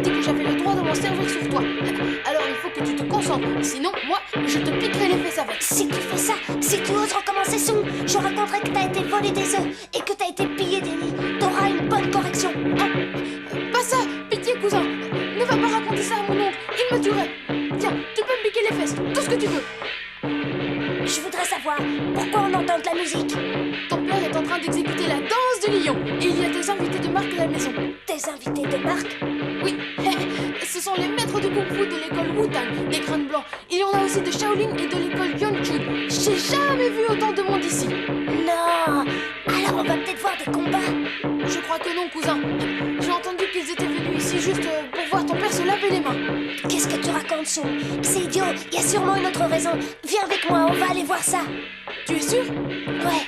dit que j'avais le droit de m'en servir sur toi. Alors il faut que tu te concentres, sinon moi, je te piquerai les fesses avec. Si tu fais ça, si tu oses recommencer Sung, je raconterai que t'as été volé des œufs et que t'as été pillé des nids. T'auras une bonne correction. Pas ça, pitié cousin. Ne va pas raconter ça à mon oncle, il me tuerait. Tiens, tu peux me piquer les fesses, tout ce que tu veux. Je voudrais savoir pourquoi on entend de la musique. Ton père est en train d'exécuter la danse du lion et il y a des invités de marque à la maison. Des invités de marque? Oui, ce sont les maîtres du kung-fu de l'école Wu-Tang, des crânes blancs. Il y en a aussi de Shaolin et de l'école Yonchun. J'ai jamais vu autant de monde ici. Non. Alors on va peut-être voir des combats. Je crois que non, cousin. J'ai entendu qu'ils étaient venus ici juste pour voir ton père se laver les mains. Qu'est-ce que tu racontes, Sung? C'est idiot, il y a sûrement une autre raison. Viens avec moi, on va aller voir ça. Tu es sûr? Ouais.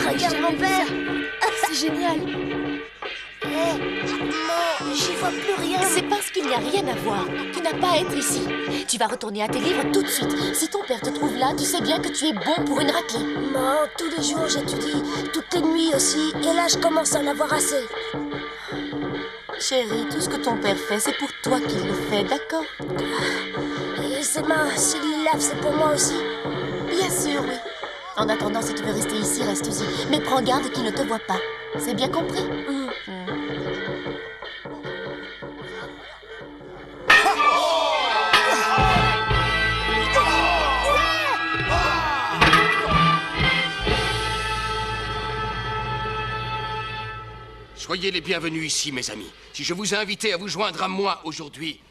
Regarde mon père. C'est génial. Non, j'y vois plus rien. C'est parce qu'il n'y a rien à voir. Tu n'as pas à être ici. Tu vas retourner à tes livres tout de suite. Si ton père te trouve là, tu sais bien que tu es bon pour une raclée. Non, tous les jours j'étudie, toutes les nuits aussi, et là je commence à en avoir assez. Chérie, tout ce que ton père fait, c'est pour toi qu'il le fait, d'accord? Et ses mains, s'il lave, c'est pour moi aussi. Bien sûr, oui. En attendant, si tu veux rester ici, reste-y. Mais prends garde qu'il ne te voie pas. C'est bien compris? Soyez les bienvenus ici, mes amis. Si je vous ai invité à vous joindre à moi aujourd'hui,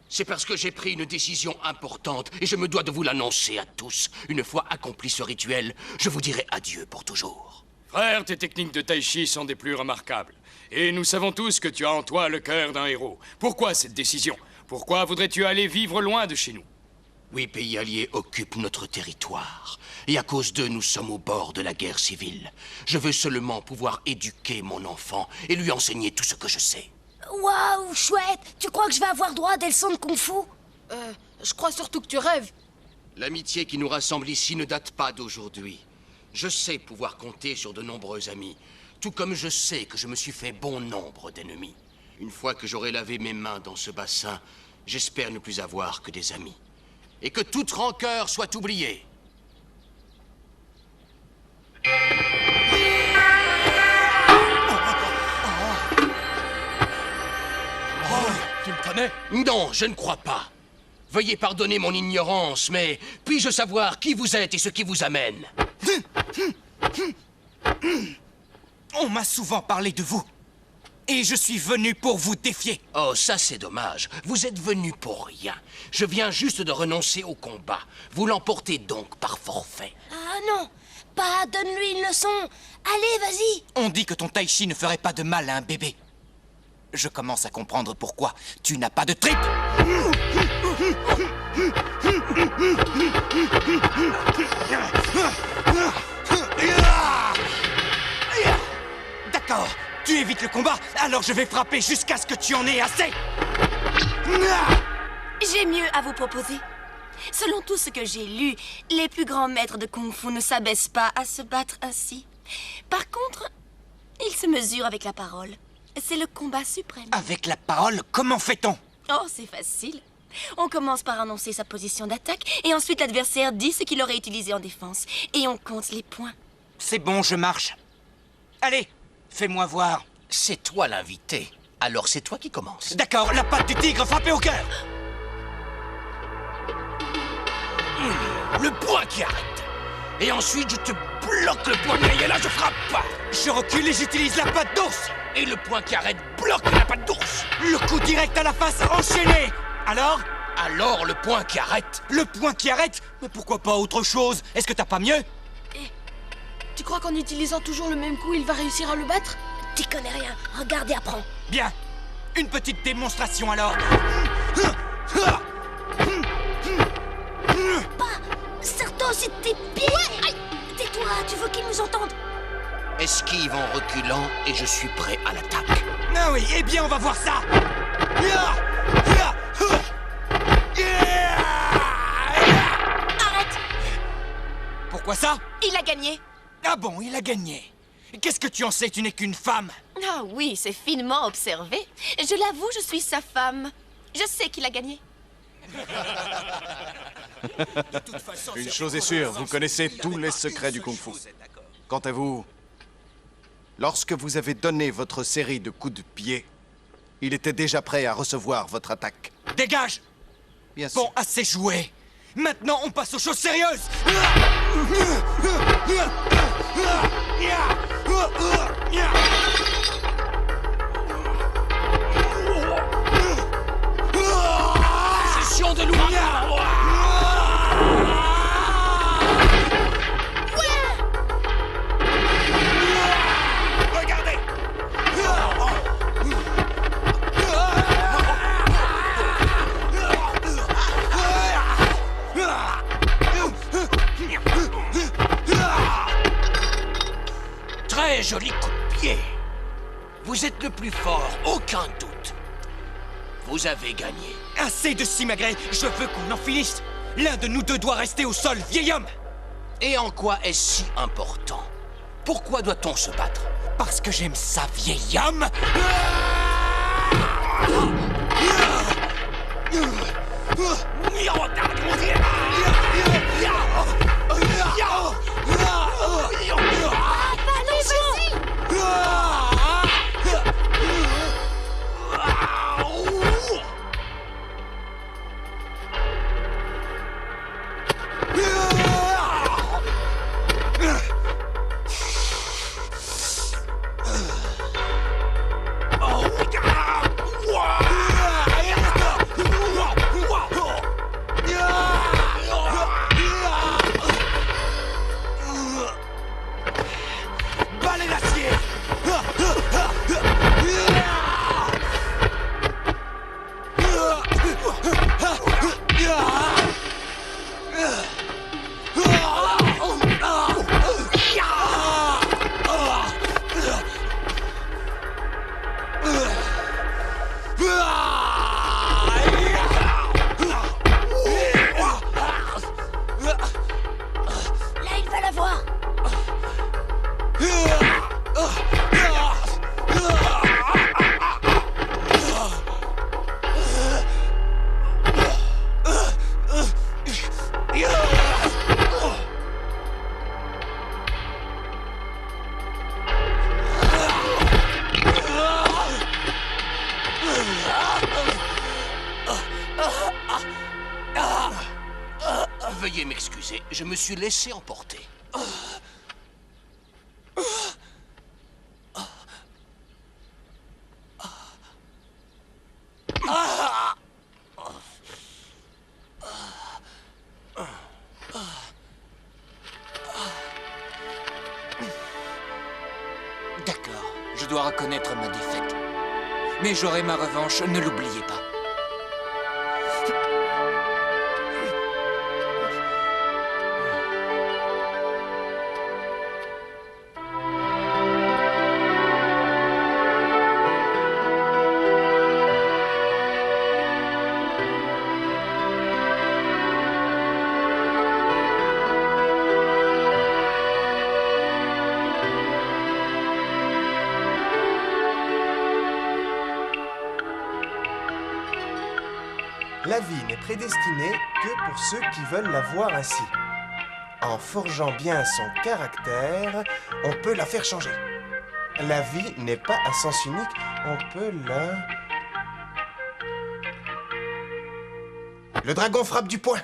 c'est parce que j'ai pris une décision importante et je me dois de vous l'annoncer à tous. Une fois accompli ce rituel, je vous dirai adieu pour toujours. Frère, tes techniques de tai chi sont des plus remarquables. Et nous savons tous que tu as en toi le cœur d'un héros. Pourquoi cette décision? Pourquoi voudrais-tu aller vivre loin de chez nous? 8 pays alliés occupent notre territoire. Et à cause d'eux, nous sommes au bord de la guerre civile. Je veux seulement pouvoir éduquer mon enfant et lui enseigner tout ce que je sais. Waouh, chouette. Tu crois que je vais avoir droit à des leçons de kung-fu? Je crois surtout que tu rêves. L'amitié qui nous rassemble ici ne date pas d'aujourd'hui. Je sais pouvoir compter sur de nombreux amis, tout comme je sais que je me suis fait bon nombre d'ennemis. Une fois que j'aurai lavé mes mains dans ce bassin, j'espère ne plus avoir que des amis. Et que toute rancœur soit oubliée. Tu me connais? Non, je ne crois pas. Veuillez pardonner mon ignorance, mais puis-je savoir qui vous êtes et ce qui vous amène? On m'a souvent parlé de vous. Et je suis venu pour vous défier. Oh, ça c'est dommage. Vous êtes venu pour rien. Je viens juste de renoncer au combat. Vous l'emportez donc par forfait. Ah non, pas donne-lui une leçon. Allez, vas-y. On dit que ton tai chi ne ferait pas de mal à un bébé. Je commence à comprendre pourquoi tu n'as pas de tripes. D'accord, tu évites le combat, alors je vais frapper jusqu'à ce que tu en aies assez. J'ai mieux à vous proposer. Selon tout ce que j'ai lu, les plus grands maîtres de Kung Fu ne s'abaissent pas à se battre ainsi. Par contre, ils se mesurent avec la parole. C'est le combat suprême. Avec la parole, comment fait-on? Oh, c'est facile. On commence par annoncer sa position d'attaque, et ensuite l'adversaire dit ce qu'il aurait utilisé en défense. Et on compte les points. C'est bon, je marche. Allez, fais-moi voir. C'est toi l'invité. Alors c'est toi qui commence. D'accord, la patte du tigre frappée au cœur. Le poing qui arrête. Et ensuite je te bloque le poignet et là je frappe pas. Je recule et j'utilise la patte d'ours. Et le poing qui arrête bloque la patte d'ours. Le coup direct à la face enchaîné. Alors? Alors le poing qui arrête. Le poing qui arrête? Mais pourquoi pas autre chose? Est-ce que t'as pas mieux? Tu crois qu'en utilisant toujours le même coup, il va réussir à le battre? T'y connais rien. Regarde et apprends. Bien. Une petite démonstration alors. Pas Serto, c'est tes pieds. Tais-toi, tu veux qu'ils nous entendent? Esquive en reculant et je suis prêt à l'attaque. Ah oui, eh bien on va voir ça. Arrête! Pourquoi ça? Il a gagné. Ah bon, il a gagné. Qu'est-ce que tu en sais? Tu n'es qu'une femme. Ah oui, c'est finement observé. Je l'avoue, je suis sa femme. Je sais qu'il a gagné. Une chose est sûre, vous connaissez tous les secrets du Kung Fu. Quant à vous, lorsque vous avez donné votre série de coups de pied, il était déjà prêt à recevoir votre attaque. Dégage! Bien sûr. Bon, assez joué. Maintenant, on passe aux choses sérieuses. Session de l'ouragan. Regardez! Très joli coup de pied. Vous êtes le plus fort, aucun doute. Vous avez gagné. Assez de simagrées, je veux qu'on en finisse. L'un de nous deux doit rester au sol, vieil homme. Et en quoi est-ce si important? Pourquoi doit-on se battre? Parce que j'aime ça, vieil homme. Balai d'acier. Là, il va l'avoir. Veuillez m'excuser, je me suis laissé emporter. D'accord, je dois reconnaître ma défaite. Mais j'aurai ma revanche, ne l'oubliez pas. La vie n'est prédestinée que pour ceux qui veulent la voir ainsi. En forgeant bien son caractère, on peut la faire changer. La vie n'est pas à sens unique, on peut la... Le dragon frappe du poing.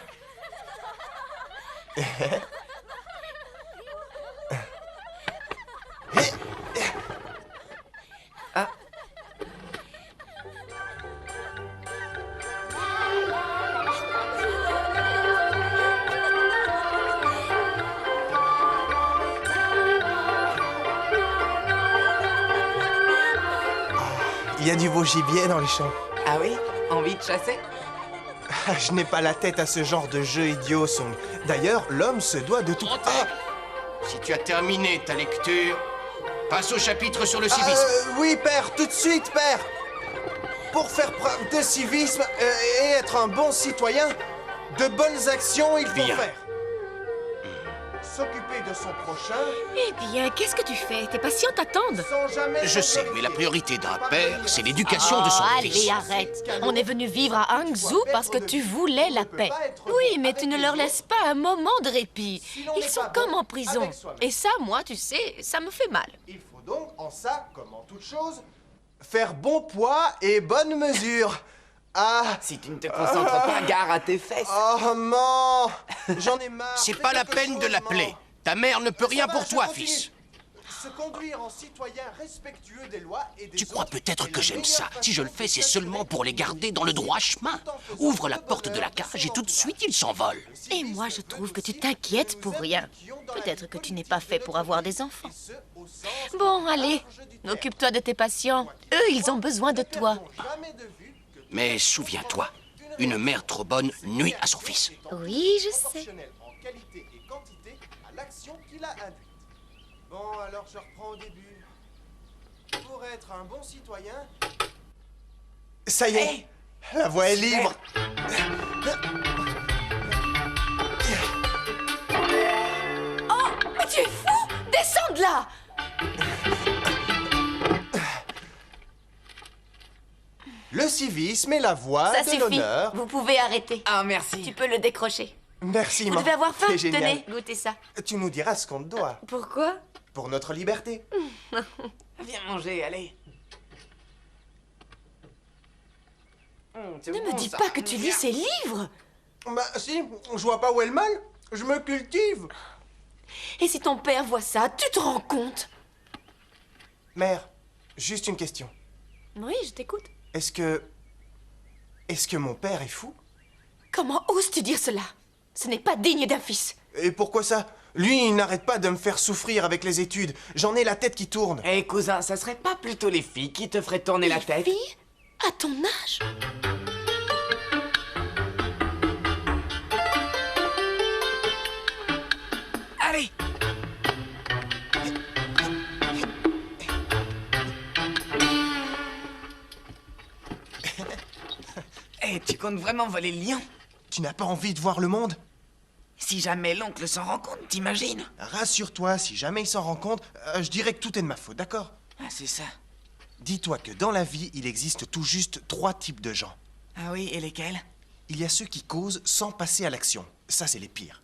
Il y a du beau gibier dans les champs. Ah oui? Envie de chasser? Ah, je n'ai pas la tête à ce genre de jeu idiot, Song. D'ailleurs, l'homme se doit de tout... Si tu as terminé ta lecture, Passe au chapitre sur le civisme. Oui, père, tout de suite, père. Pour faire preuve de civisme et être un bon citoyen, de bonnes actions il faut Bien. faire. S'occuper de son prochain Eh bien, qu'est-ce que tu fais? Tes patients t'attendent. sans jamais... Je sais, mais la priorité d'un père, c'est l'éducation de son allez, fils. arrête. On est venu vivre à Hangzhou parce que tu voulais la paix. Oui, mais tu ne leur laisses pas un moment de répit. Ils sont comme en prison. Et ça, moi, tu sais, ça me fait mal. Il faut donc, en ça, comme en toute chose, faire bon poids et bonne mesure. Ah, Si tu ne te concentres pas, gare à tes fesses. oh, man, j'en ai marre. C'est Fais pas la quelque peine de chose, l'appeler. maman. Ta mère ne peut rien Ça va, pour je toi, continue. fils. Se conduire en citoyen respectueux des lois et des Tu crois autres peut-être est que la j'aime meilleure ça. façon Si je le fais, de c'est s'assurer seulement pour les garder dans le droit chemin. tout en faisant Ouvre la le porte de bonheur la cage et son tout de suite, entourage. ils s'envolent. Et moi, je trouve que tu t'inquiètes pour rien. Peut-être que tu n'es pas fait pour avoir des enfants. Bon, allez, occupe-toi de tes patients. Eux, ils ont besoin de toi. Mais souviens-toi, une mère trop bonne nuit à son fils. Oui, je sais. Proportionnel en qualité et quantité à l'action qu'il a induite. Bon, alors je reprends au début. Pour être un bon citoyen... Ça y est, la voie est libre. Mais tu es fou! Descends de là! Le civisme est la voie Ça de suffit. l'honneur. Vous pouvez arrêter. Ah, merci. Tu peux le décrocher. Merci, Vous maman. devez avoir faim. C'est génial. Tenez, goûtez ça. Tu nous diras ce qu'on te doit. Pourquoi? Pour notre liberté. Viens manger, allez. Ne me dis pas que tu lis ces livres. Bah si, je vois pas où est le mal. Je me cultive. Et si ton père voit ça, tu te rends compte? Mère, juste une question. Oui, je t'écoute. Est-ce que mon père est fou? Comment oses-tu dire cela? Ce n'est pas digne d'un fils. Et pourquoi ça? Lui, il n'arrête pas de me faire souffrir avec les études. J'en ai la tête qui tourne. Eh, cousin, ça serait pas plutôt les filles qui te feraient tourner la tête? Fille, à ton âge? Allez! Eh, tu comptes vraiment voler le lion? Tu n'as pas envie de voir le monde? Si jamais l'oncle s'en rend compte, t'imagines? Rassure-toi, si jamais il s'en rend compte, je dirais que tout est de ma faute, d'accord? Ah, c'est ça. Dis-toi que dans la vie, il existe tout juste 3 types de gens. Ah oui, et lesquels? Il y a ceux qui causent sans passer à l'action. Ça, c'est les pires.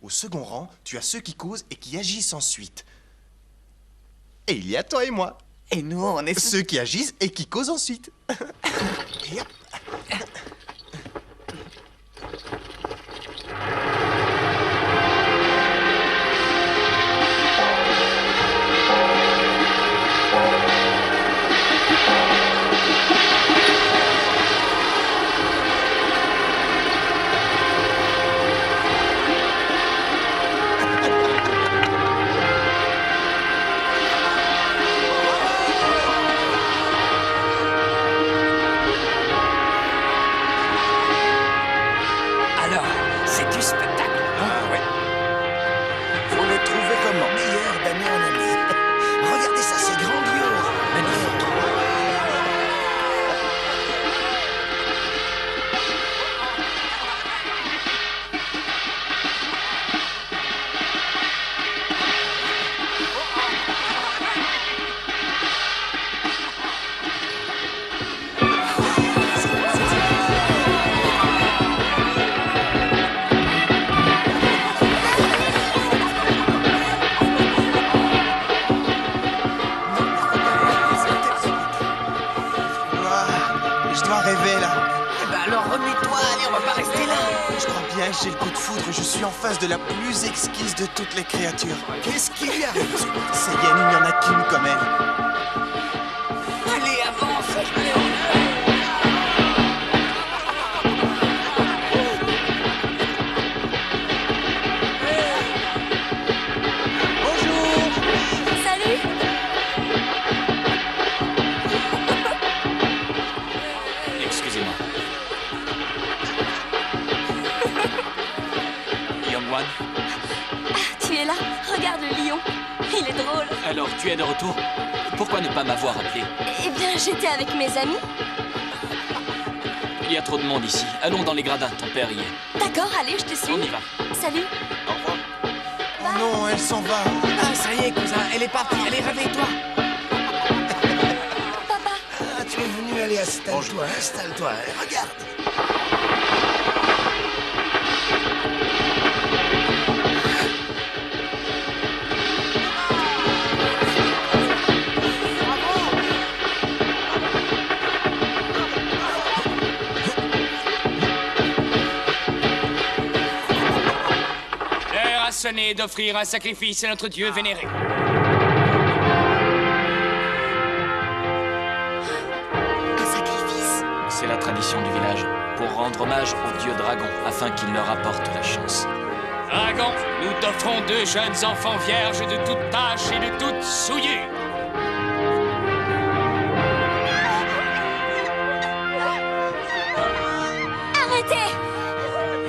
Au second rang, tu as ceux qui causent et qui agissent ensuite. Et il y a toi et moi. Et nous, on est... Ceux qui agissent et qui causent ensuite. Et hop. Alors, c'est du spectacle. Ah ouais. Faut le trouver comment? Meilleur d'année en année. Regardez ça, c'est grandiose. Magnifique. Ouah, je dois rêver là. Eh ben alors, remets-toi, allez, on va pas rester là. Je crois bien que j'ai le coup de foudre. Je suis en face de la plus exquise de toutes les créatures. Qu'est-ce qui lui arrive? C'est Yen, il n'y en a qu'une comme elle. Allez, avance. Bonjour. Salut! Excusez-moi. Young One, Tu es là? Regarde le lion. Il est drôle. Alors, tu es de retour? Pourquoi ne pas m'avoir appelé? Eh bien, j'étais avec mes amis. Il y a trop de monde ici. Allons dans les gradins, ton père y est. D'accord, allez, je te suis. On y va. Salut. Au revoir. Oh non, elle s'en va. Ah, ça y est, cousin, elle est partie. Allez, réveille-toi. Papa. Ah, tu es venu, allez, installe-toi, installe-toi. Regarde. L'heure a sonné d'offrir un sacrifice à notre dieu vénéré. Un sacrifice. C'est la tradition du village, pour rendre hommage au dieu dragon, afin qu'il leur apporte la chance. Dragon, nous t'offrons 2 jeunes enfants vierges de toute tâche et de toute souillure. Arrêtez.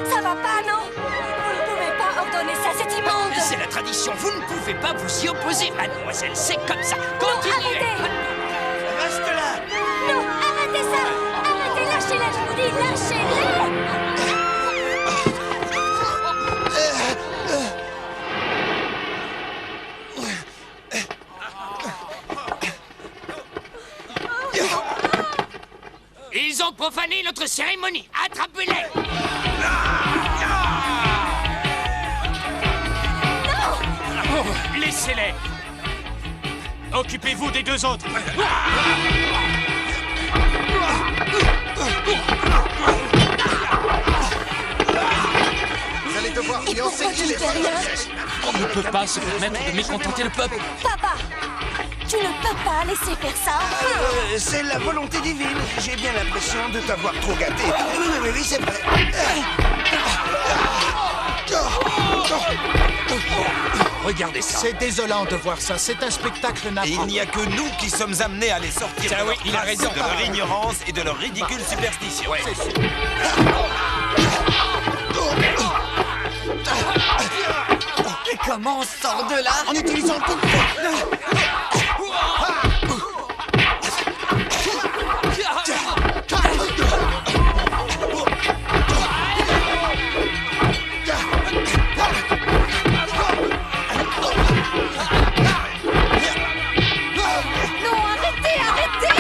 Ça va pas, non? Vous ne pouvez pas ordonner ça, c'est immonde. C'est la tradition, vous ne pouvez pas vous y opposer, mademoiselle, c'est comme ça. Non, Continuez. arrêtez. Reste là. Non, arrêtez ça. Arrêtez, lâchez-la, je vous dis, lâchez-la. Ils ont profané notre cérémonie. Attrapez-les. Oh, laissez-les. Occupez-vous des 2 autres. Vous allez devoir lui enseigner les On ne peut pas se permettre de mécontenter le peuple. Papa, tu ne peux pas laisser faire ça. C'est la volonté divine. J'ai bien l'impression de t'avoir trop gâté. Oui, c'est vrai. Regardez ça. C'est désolant de voir ça. C'est un spectacle Et navrant. il n'y a que nous qui sommes amenés à les sortir Ça, de oui, leur il a trace, raison. de leur ignorance et de leur ridicule superstition. Et comment on sort de là? En utilisant le coup de poing. Non, arrêtez, arrêtez.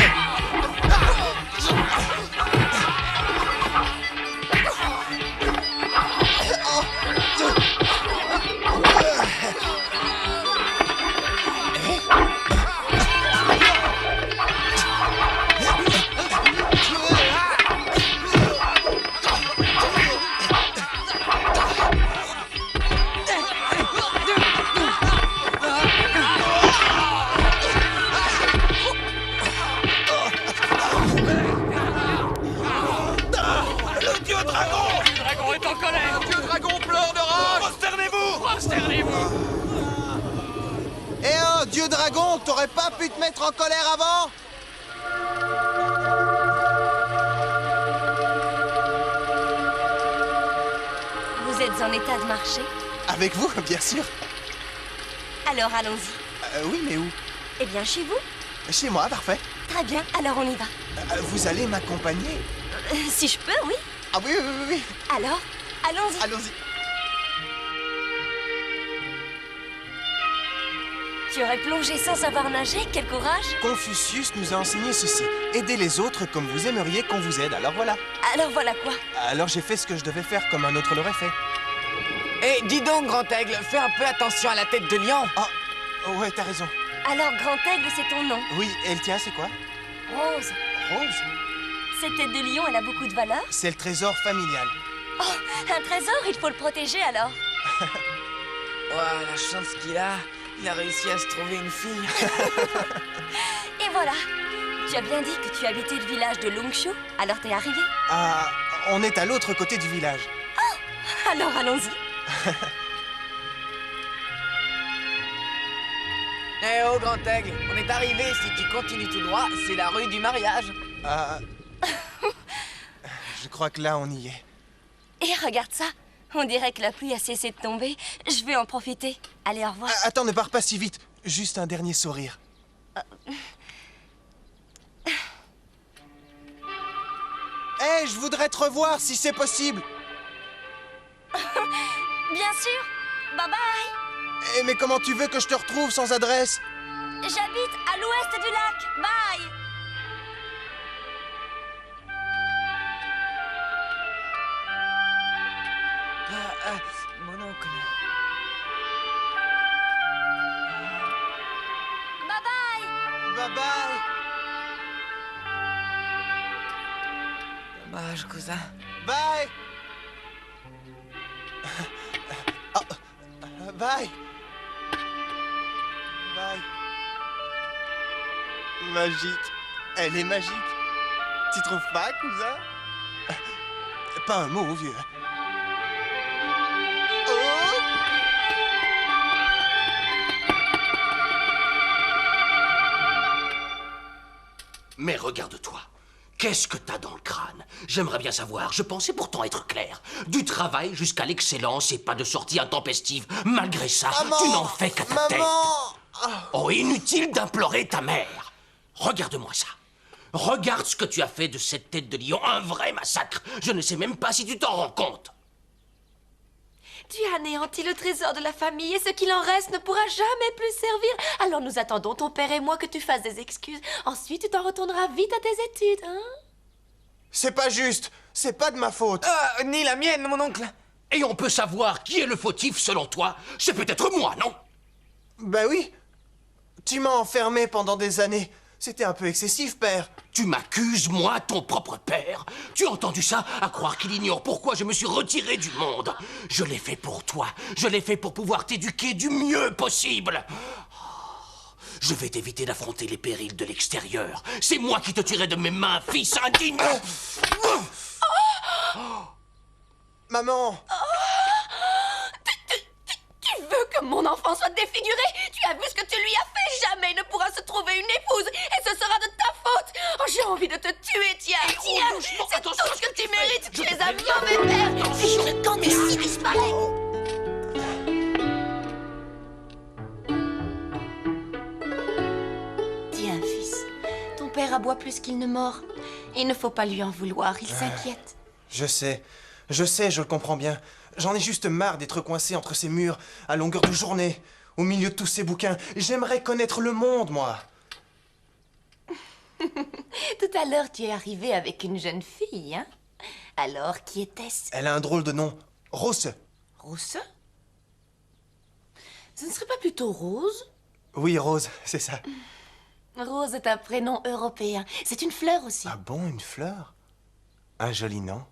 Le dieu dragon! Le dragon est en colère. Le dieu dragon pleure de rage! Prosternez-vous! Prosternez-vous. Eh oh, Dieu dragon, t'aurais pas pu te mettre en colère avant? Vous êtes en état de marcher? Avec vous, bien sûr. Alors allons-y. Oui, mais où? Eh bien, chez vous? Chez moi, parfait. Très bien, alors on y va. Vous allez m'accompagner? Si je peux, oui. Ah oui, oui, oui, oui. Alors, allons-y. Allons-y. Tu aurais plongé sans savoir nager? Quel courage! Confucius nous a enseigné ceci. Aidez les autres comme vous aimeriez qu'on vous aide. Alors voilà. Alors voilà quoi? Alors j'ai fait ce que je devais faire comme un autre l'aurait fait. Eh, dis donc, Grand Aigle, fais un peu attention à la tête de lion. Ah, ouais, t'as raison. Alors, Grand Aigle, c'est ton nom. Oui, et le tien, c'est quoi? Rose. Rose. Cette tête de lion, elle a beaucoup de valeur? C'est le trésor familial. Oh, un trésor, il faut le protéger alors. Ouah, la chance qu'il a. Il a réussi à se trouver une fille. Et voilà. Tu as bien dit que tu habitais le village de Longshu, alors t'es arrivé? Ah, on est à l'autre côté du village. Alors allons-y. Eh oh, Grand Aigle, on est arrivé. Si tu continues tout droit, c'est la rue du mariage. Ah, je crois que là, on y est. Et regarde ça. On dirait que la pluie a cessé de tomber. Je vais en profiter. Allez, au revoir. Attends, ne pars pas si vite. Juste un dernier sourire. Hé, je voudrais te revoir si c'est possible. Bien sûr. Bye bye. Eh, mais comment tu veux que je te retrouve sans adresse? J'habite à l'ouest du lac. Bye. Mon oncle. Bye bye. Bye bye. Dommage, cousin. Bye. Oh, bye. Bye. Magique. Elle est magique. Tu trouves pas, cousin? Pas un mot, vieux. Oh! Mais regarde-toi. Qu'est-ce que t'as dans le crâne? J'aimerais bien savoir. Je pensais pourtant être clair. Du travail jusqu'à l'excellence et pas de sortie intempestive. Malgré ça, Maman, tu n'en fais qu'à ta tête. maman! Oh, inutile d'implorer ta mère. Regarde-moi ça. Regarde ce que tu as fait de cette tête de lion. Un vrai massacre. Je ne sais même pas si tu t'en rends compte. Tu as anéanti le trésor de la famille et ce qu'il en reste ne pourra jamais plus servir. Alors nous attendons, ton père et moi, que tu fasses des excuses. Ensuite, tu t'en retourneras vite à tes études, hein? C'est pas juste. C'est pas de ma faute. Ni la mienne, mon oncle. Et on peut savoir qui est le fautif selon toi? C'est peut-être moi, non? Ben oui. Tu m'as enfermé pendant des années. C'était un peu excessif, père. Tu m'accuses, moi, ton propre père? Tu as entendu ça? À croire qu'il ignore pourquoi je me suis retiré du monde. Je l'ai fait pour toi. Je l'ai fait pour pouvoir t'éduquer du mieux possible. Oh, je vais t'éviter d'affronter les périls de l'extérieur. C'est moi qui te tuerai de mes mains, fils indigne. Maman. Tu veux que mon enfant soit défiguré? Tu as vu ce que tu lui as fait? Jamais il ne pourra se trouver une épouse et ce sera de ta faute. Oh, j'ai envie de te tuer, tiens, tiens. C'est tout ce que tu mérites. Tu es un mauvais père. Quand ici disparaît. Tiens, fils, ton père aboie plus qu'il ne mord. Il ne faut pas lui en vouloir, il s'inquiète. Je sais, je le comprends bien. J'en ai juste marre d'être coincé entre ces murs à longueur de journée, au milieu de tous ces bouquins. J'aimerais connaître le monde, moi. Tout à l'heure, tu es arrivé avec une jeune fille, hein? Alors, qui était-ce? Elle a un drôle de nom. Rose. Rose? Ce ne serait pas plutôt Rose? Oui, Rose, c'est ça. Rose est un prénom européen. C'est une fleur aussi. Ah bon, une fleur? Un joli nom.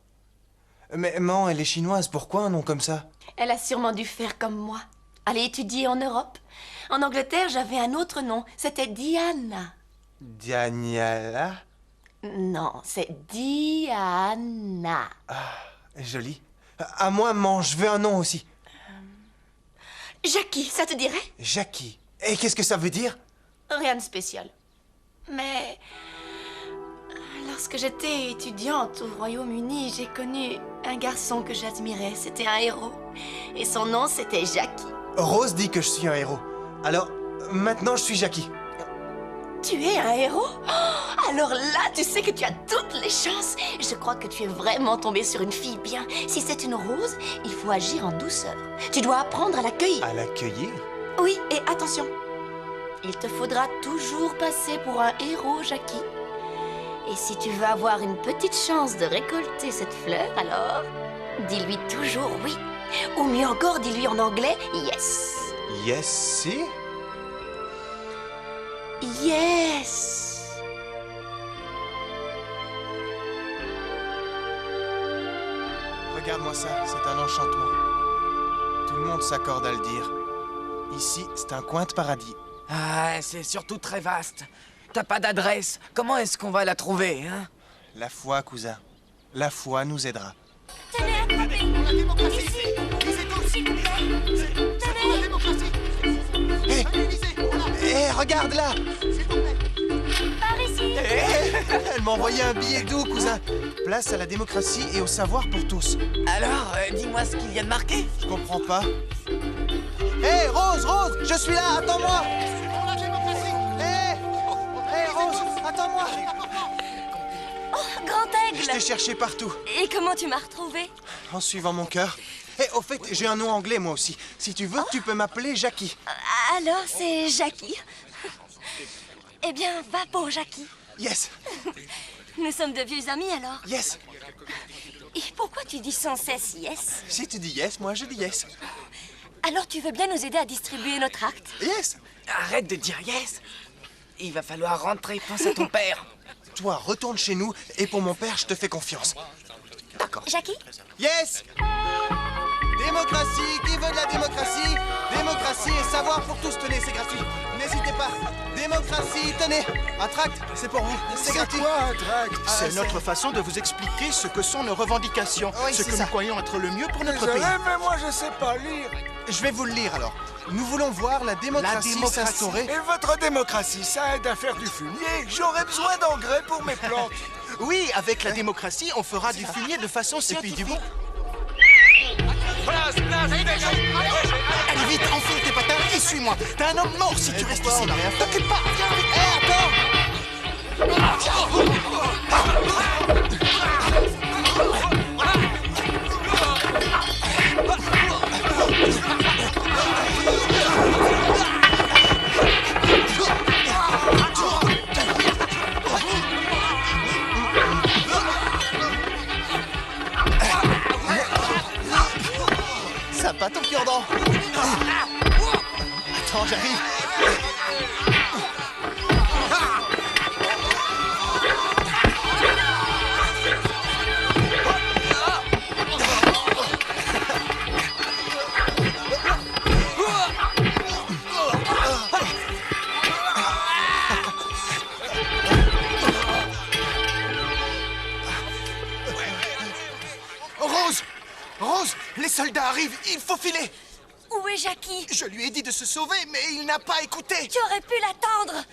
Mais maman, elle est chinoise. Pourquoi un nom comme ça? Elle a sûrement dû faire comme moi. Aller étudier en Europe. En Angleterre, j'avais un autre nom. C'était Diana. Diana? Non, c'est Diana. Ah, joli. À moi, maman, je veux un nom aussi. Jackie, ça te dirait? Jackie. Et qu'est-ce que ça veut dire? Rien de spécial. Mais lorsque j'étais étudiante au Royaume-Uni, j'ai connu un garçon que j'admirais. C'était un héros. Et son nom, c'était Jackie. Rose dit que je suis un héros. Alors, maintenant, je suis Jackie. Tu es un héros? Oh, alors là, tu sais que tu as toutes les chances. Je crois que tu es vraiment tombé sur une fille bien. Si c'est une rose, il faut agir en douceur. Tu dois apprendre à l'accueillir. À l'accueillir? Oui, et attention. Il te faudra toujours passer pour un héros, Jackie. Et si tu veux avoir une petite chance de récolter cette fleur, alors dis-lui toujours oui. Ou mieux encore, dis-lui en anglais yes. Yes, si? Yes. Regarde-moi ça, c'est un enchantement. Tout le monde s'accorde à le dire. Ici, c'est un coin de paradis. Ah, c'est surtout très vaste. T'as pas d'adresse. Comment est-ce qu'on va la trouver, hein? La foi, cousin. La foi nous aidera. Tenez, attrapez. Ici. S'il vous plaît. Tenez. Hé, regarde là! Par ici. Elle m'a envoyé un billet doux, cousin. Place à la démocratie et au savoir pour tous. Alors, dis-moi ce qu'il y a de marqué. Je comprends pas. Hé, Rose, Rose, je suis là, attends-moi! Oh, Grand Aigle! Je t'ai cherché partout, Et comment tu m'as retrouvé? en suivant mon cœur. Et au fait, j'ai un nom anglais moi aussi. Si tu veux, tu peux m'appeler Jackie. Alors, c'est Jackie. Eh bien, va pour Jackie. Yes, Nous sommes de vieux amis, alors. yes. Et pourquoi tu dis sans cesse yes? Si tu dis yes, moi je dis yes. Alors, tu veux bien nous aider à distribuer notre acte? Yes. Arrête de dire yes. Il va falloir rentrer, pense à ton père. Toi, retourne chez nous, et pour mon père, je te fais confiance. D'accord. Jackie? Yes. Démocratie, qui veut de la démocratie? Démocratie et savoir pour tous, tenez, c'est gratuit. N'hésitez pas. Démocratie, tenez. Un tract, c'est pour vous, c'est gratuit. Quoi un tract? C'est C'est notre façon de vous expliquer ce que sont nos revendications, Oui, ce c'est que ça. nous croyons être le mieux pour notre Désolé, pays. mais moi je sais pas lire. Je vais vous le lire alors. Nous voulons voir la démocratie s'instaurer. Et votre démocratie, ça aide à faire du fumier. J'aurais besoin d'engrais pour mes plantes. Oui, avec la démocratie, on fera du fumier de façon scientifique. Allez vite, enfile tes patins et suis-moi. T'es un homme mort si tu restes ici. T'occupe pas, viens avec moi. Ça bat ton cure-dent. Attends, j'arrive. Rose! Rose! Les soldats arrivent, il faut filer! Où est Jackie? Je lui ai dit de se sauver, mais il n'a pas écouté! Tu aurais pu l'attendre.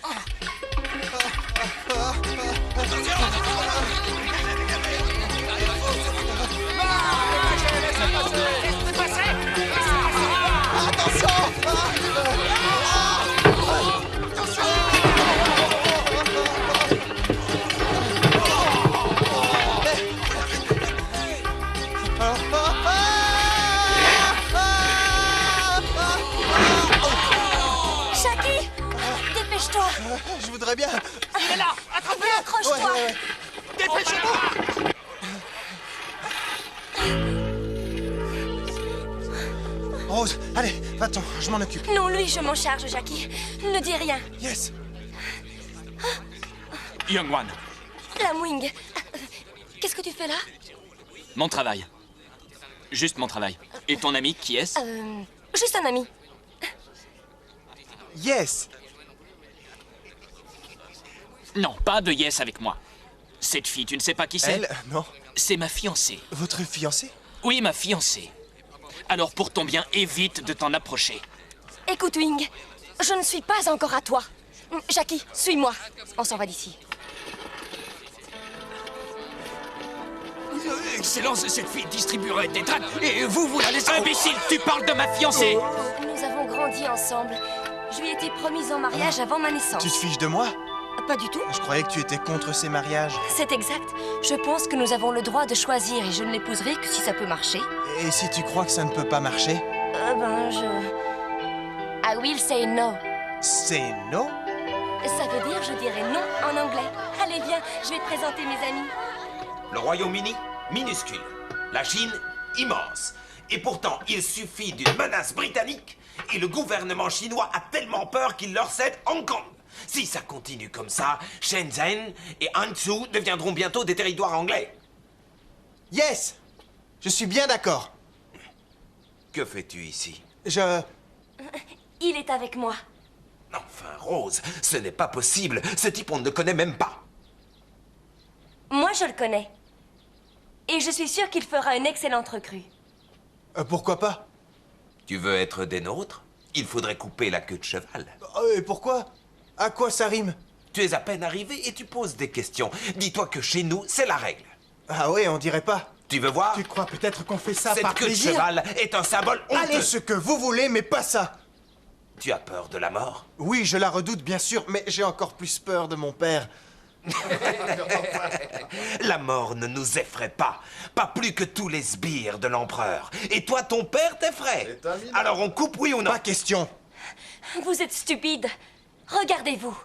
Jackie, dépêche-toi. Je voudrais bien. Il est là, attrape-le. Accroche-toi. Ouais. Dépêchez-vous! Rose, allez, va-t'en, je m'en occupe. Non, lui, je m'en charge, Jackie. Ne dis rien. Yes. Young One, La Mwing. Qu'est-ce que tu fais là? mon travail. Juste mon travail. Et ton ami, qui est-ce? Juste un ami. Yes. Non, pas de yes avec moi. Cette fille, tu ne sais pas qui c'est? Elle, non. C'est ma fiancée. Votre fiancée? Oui, ma fiancée. Alors pour ton bien, évite de t'en approcher. Écoute, Wing, je ne suis pas encore à toi. Jackie, suis-moi. On s'en va d'ici. Excellence, cette fille distribuerait des tracts et vous la laissez... Imbécile, tu parles de ma fiancée! Nous avons grandi ensemble. Je lui ai été promise en mariage avant ma naissance. Tu te fiches de moi? Pas du tout. Je croyais que tu étais contre ces mariages. C'est exact. Je pense que nous avons le droit de choisir et je ne l'épouserai que si ça peut marcher. Et si tu crois que ça ne peut pas marcher? I will say no. C'est no? Ça veut dire je dirai non en anglais. Allez, viens, je vais te présenter mes amis. Le Royaume-Uni, minuscule. La Chine, immense. Et pourtant, il suffit d'une menace britannique et le gouvernement chinois a tellement peur qu'il leur cède Hong Kong. Si ça continue comme ça, Shenzhen et Hangzhou deviendront bientôt des territoires anglais. Yes! Je suis bien d'accord. Que fais-tu ici? Il est avec moi. Enfin, Rose, ce n'est pas possible. Ce type, on ne le connaît même pas. Moi, je le connais. Et je suis sûre qu'il fera une excellente recrue. Pourquoi pas? Tu veux être des nôtres? Il faudrait couper la queue de cheval. Et pourquoi? À quoi ça rime? Tu es à peine arrivé et tu poses des questions. Dis-toi que chez nous, c'est la règle. Ah ouais, on dirait pas. Tu veux voir? Tu crois peut-être qu'on fait ça Cette par queue de plaisir? cheval est un symbole honteux. Allez, ce que vous voulez, mais pas ça. Tu as peur de la mort? Oui, je la redoute, bien sûr, mais j'ai encore plus peur de mon père. La mort ne nous effraie pas. Pas plus que tous les sbires de l'empereur. Et toi, ton père t'effraie. Alors on coupe, oui ou non? Pas question. Vous êtes stupide. Regardez-vous.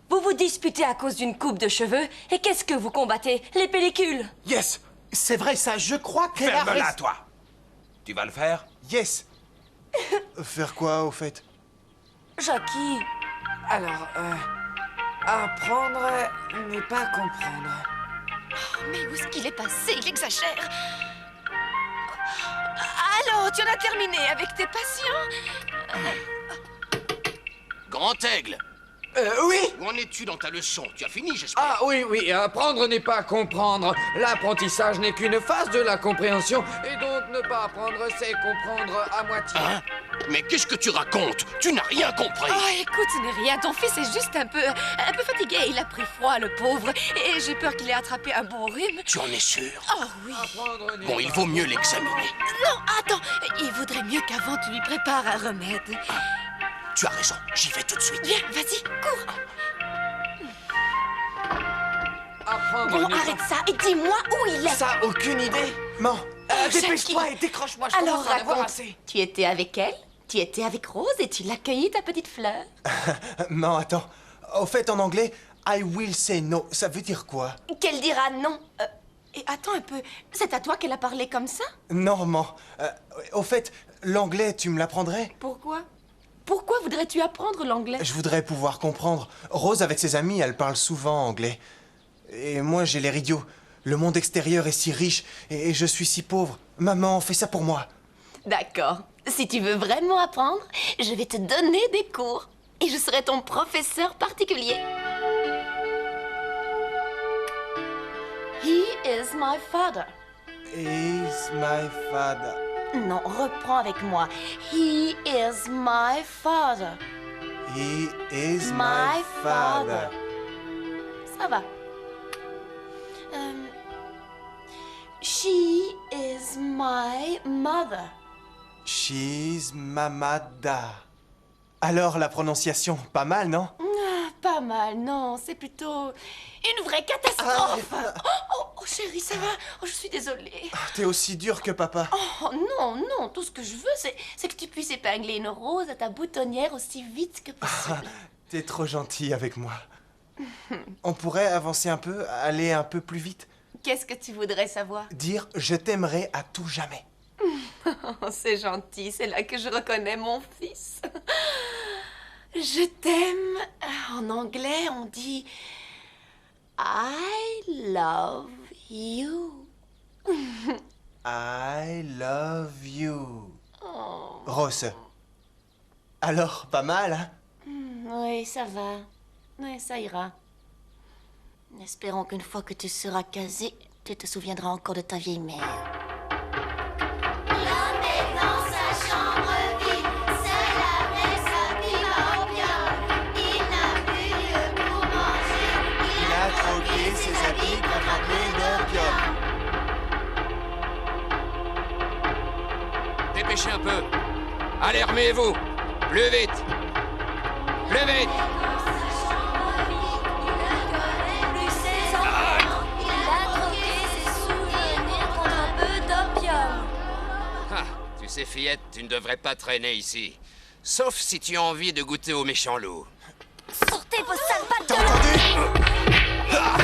Vous vous disputez à cause d'une coupe de cheveux, et qu'est-ce que vous combattez? Les pellicules. Yes, c'est vrai ça, je crois qu'elle a Ferme-la, raison. toi. Tu vas le faire? Yes. Faire quoi, au fait? Jackie. Alors, apprendre n'est pas comprendre. Oh, mais où est-ce qu'il est passé? Il exagère. Alors, tu en as terminé avec tes patients? Grand Aigle, Oui. où en es-tu dans ta leçon? Tu as fini, j'espère. Ah oui, apprendre n'est pas comprendre. L'apprentissage n'est qu'une phase de la compréhension, et donc ne pas apprendre, c'est comprendre à moitié. Hein? Mais qu'est-ce que tu racontes? Tu n'as rien compris. Oh, écoute, ce n'est rien. Ton fils est juste un peu fatigué. Il a pris froid, le pauvre. Et j'ai peur qu'il ait attrapé un bon rhume. Tu en es sûr? Oh, oui. Bon, il vaut mieux l'examiner. Non, attends. Il vaudrait mieux qu'avant tu lui prépares un remède. Tu as raison, j'y vais tout de suite. Viens, vas-y, cours. Apprendre Bon, n'est arrête ça et dis-moi où il est. Ça, aucune idée. Non. Dépêche-toi et décroche-moi, je Alors commence à en avoir raconte. assez. Tu étais avec elle, tu étais avec Rose et tu l'as cueillie, ta petite fleur. Non, attends. Au fait, en anglais, I will say no, ça veut dire quoi? Qu'elle dira non. Et attends un peu, c'est à toi qu'elle a parlé comme ça? Normand. Au fait, l'anglais, tu me l'apprendrais? Pourquoi? Pourquoi voudrais-tu apprendre l'anglais? Je voudrais pouvoir comprendre. Rose, avec ses amis, elle parle souvent anglais. Et moi, j'ai l'air idiot. Le monde extérieur est si riche et je suis si pauvre. Maman, fais ça pour moi. D'accord. Si tu veux vraiment apprendre, je vais te donner des cours. Et je serai ton professeur particulier. He is my father. Is my father. Non, reprends avec moi. He is my father. He is my father. Ça va. She is my mother. She's mamada. Alors, la prononciation, pas mal, non? Pas mal, non. C'est plutôt une vraie catastrophe. Oh, chérie, ça va? Oh, je suis désolée. T'es aussi dur que papa. Oh, non, non. Tout ce que je veux, c'est que tu puisses épingler une rose à ta boutonnière aussi vite que possible. T'es trop gentil avec moi. On pourrait avancer un peu, aller un peu plus vite. Qu'est-ce que tu voudrais savoir? Dire « je t'aimerai à tout jamais ». C'est gentil, c'est là que je reconnais mon fils. Je t'aime. En anglais, on dit I love you. I love you. Oh. Rose. Alors, pas mal, hein? Oui, ça va. Oui, ça ira. Espérons qu'une fois que tu seras casé, tu te souviendras encore de ta vieille mère. L'homme est dans sa chambre vide, seul après sa pipe à opium. Il n'a plus lieu pour manger, il a troqué ses habits contre un peu d'opium. Dépêchez un peu. Allez, remuez-vous. Plus vite. Plus vite. Tu sais, fillette, tu ne devrais pas traîner ici. Sauf si tu as envie de goûter au méchant loup. Sortez vos sales pattes de là!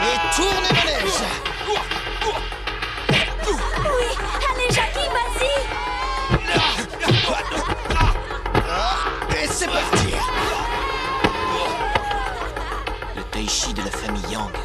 Et tourne manège. Oui, allez Jackie, vas-y! Et c'est parti. Le tai chi de la famille Yang.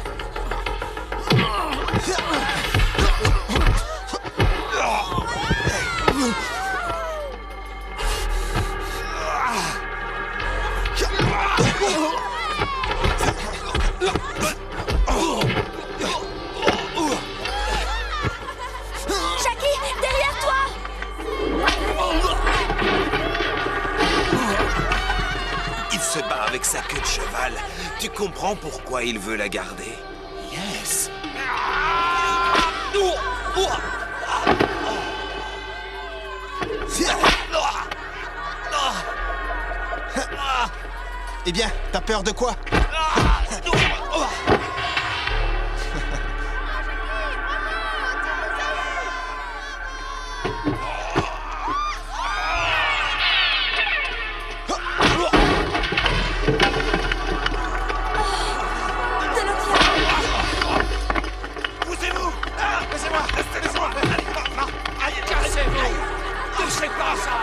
Jackie, derrière toi! bat avec sa queue de cheval. Tu comprends pourquoi il veut la garder? Yes. Eh bien, t'as peur de quoi? Poussez-vous! Laissez-moi! Laissez-moi! Cassez-vous! Touchez pas ça!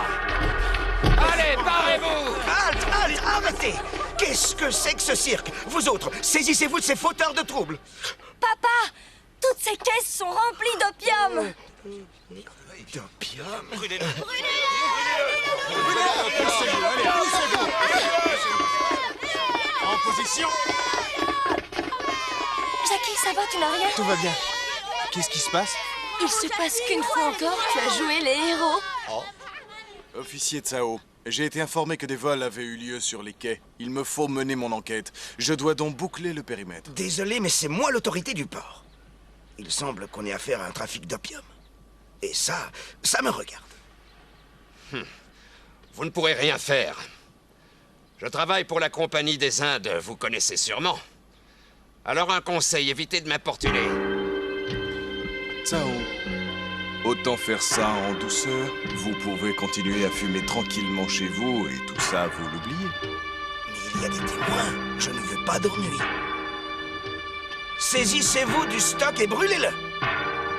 Allez, barrez-vous! Halte! Arrêtez! Qu'est-ce que c'est que ce cirque? Vous autres, saisissez-vous de ces fauteurs de troubles! Papa! Toutes ces caisses sont remplies d'opium! D'opium? Brûlez-le! Poussez-vous, allez, poussez-vous! En position! Jackie, ça va, tu n'as rien? Tout va bien. Qu'est-ce qui se passe? Il se passe qu'une fois encore, tu as joué les héros. Officier Tsao, j'ai été informé que des vols avaient eu lieu sur les quais. Il me faut mener mon enquête. Je dois donc boucler le périmètre. Désolé, mais c'est moi l'autorité du port. Il semble qu'on ait affaire à un trafic d'opium. Et ça me regarde. Vous ne pourrez rien faire. Je travaille pour la Compagnie des Indes, vous connaissez sûrement. Alors un conseil, évitez de m'importuner. Tsao, autant faire ça en douceur. Vous pouvez continuer à fumer tranquillement chez vous et tout ça, vous l'oubliez. Mais il y a des témoins. Je ne veux pas d'ennui. Saisissez-vous du stock et brûlez-le.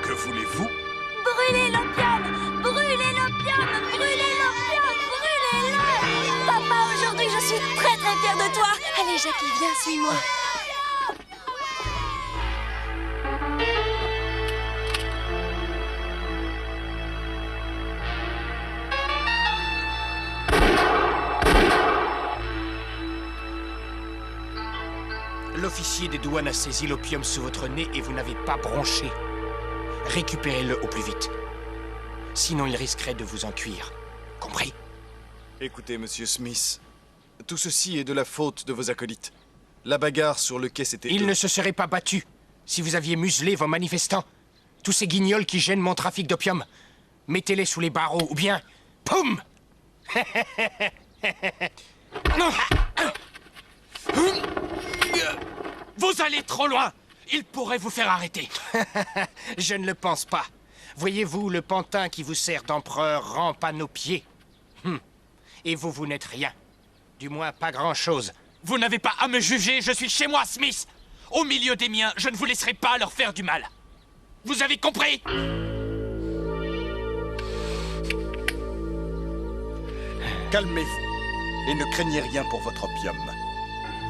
Que voulez-vous? Brûlez l'opium! Brûlez l'opium! Brûlez l'opium! Brûlez-le! Papa, aujourd'hui, je suis très très fière de toi! Allez, Jackie, viens, suis-moi. L'officier des douanes a saisi l'opium sous votre nez et vous n'avez pas bronché. Récupérez-le au plus vite. Sinon, il risquerait de vous en cuire. Compris? Écoutez, monsieur Smith, tout ceci est de la faute de vos acolytes. La bagarre sur le quai, c'était... Ils ne se seraient pas battus si vous aviez muselé vos manifestants. Tous ces guignols qui gênent mon trafic d'opium. Mettez-les sous les barreaux ou bien... Poum! Vous allez trop loin! Il pourrait vous faire arrêter. Je ne le pense pas. Voyez-vous, le pantin qui vous sert d'empereur rampe à nos pieds. Et vous n'êtes rien. Du moins, pas grand-chose. Vous n'avez pas à me juger, je suis chez moi, Smith. Au milieu des miens, je ne vous laisserai pas leur faire du mal. Vous avez compris? Calmez-vous et ne craignez rien pour votre opium.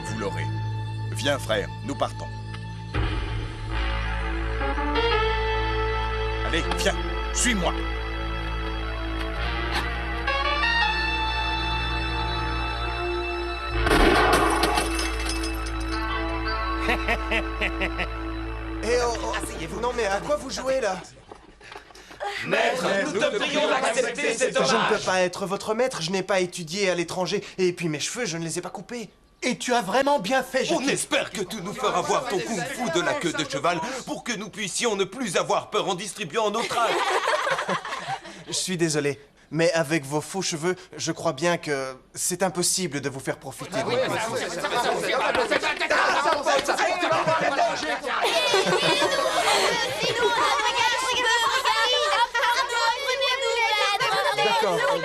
Vous l'aurez. Viens, frère, nous partons. Allez, viens, suis-moi. Non mais à quoi vous jouez là? Maître, nous te prions d'accepter cet hommage. Je ne peux pas être votre maître, je n'ai pas étudié à l'étranger. Et puis mes cheveux, je ne les ai pas coupés. Et tu as vraiment bien fait, Jackie. On espère que tu nous feras voir ton kung-fu de la queue de cheval pour que nous puissions ne plus avoir peur en distribuant nos tracts. Je suis désolé, mais avec vos faux cheveux, je crois bien que c'est impossible de vous faire profiter de mon kung-fu.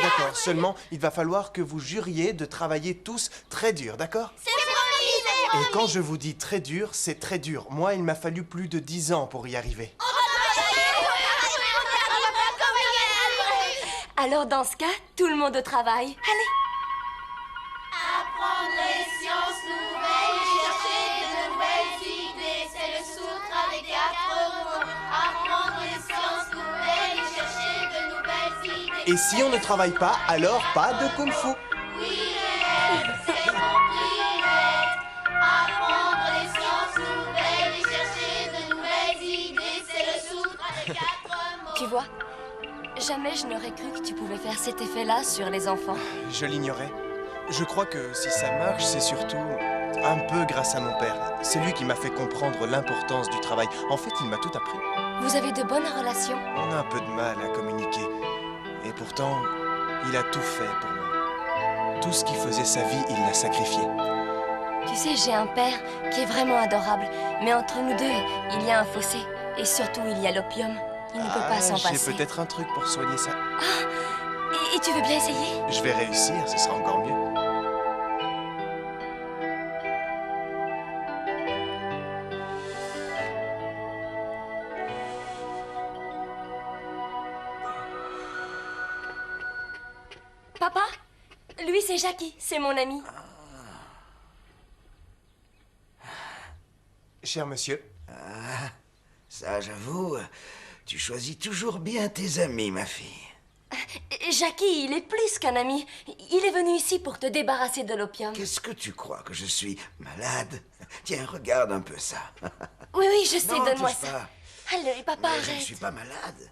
D'accord. Seulement, il va falloir que vous juriez de travailler tous très dur, d'accord? C'est promis! Et quand je vous dis très dur, c'est très dur. Moi, il m'a fallu plus de 10 ans pour y arriver. Alors dans ce cas, tout le monde au travail. Allez! Apprendre les sciences nouvelles, chercher de nouvelles idées, c'est le sutra des 4 mots. Apprendre les sciences nouvelles, chercher de nouvelles idées. Et si on ne travaille pas, alors pas de kung-fu. Oui, c'est compris, apprendre les sciences nouvelles et chercher de nouvelles idées, c'est le sutra des 4 mots. Tu vois, jamais je n'aurais cru que tu pouvais faire cet effet-là sur les enfants. Je l'ignorais. Je crois que si ça marche, c'est surtout un peu grâce à mon père. C'est lui qui m'a fait comprendre l'importance du travail. En fait, il m'a tout appris. Vous avez de bonnes relations? On a un peu de mal à communiquer. Et pourtant, il a tout fait pour moi. Tout ce qui faisait sa vie, il l'a sacrifié. Tu sais, j'ai un père qui est vraiment adorable. Mais entre nous deux, il y a un fossé. Et surtout, il y a l'opium. Il ne peut pas s'en passer. J'ai peut-être un truc pour soigner ça. Et tu veux bien essayer? Je vais réussir, ce sera encore mieux. Papa? Lui, c'est Jackie, c'est mon ami. Cher monsieur. Ça, j'avoue, tu choisis toujours bien tes amis, ma fille. Jackie, il est plus qu'un ami. Il est venu ici pour te débarrasser de l'opium. Qu'est-ce que tu crois, que je suis malade? Tiens, regarde un peu ça. Oui, je sais, Non, donne-moi touche ça. pas. Allez, papa, Mais je ne arrête. suis pas malade.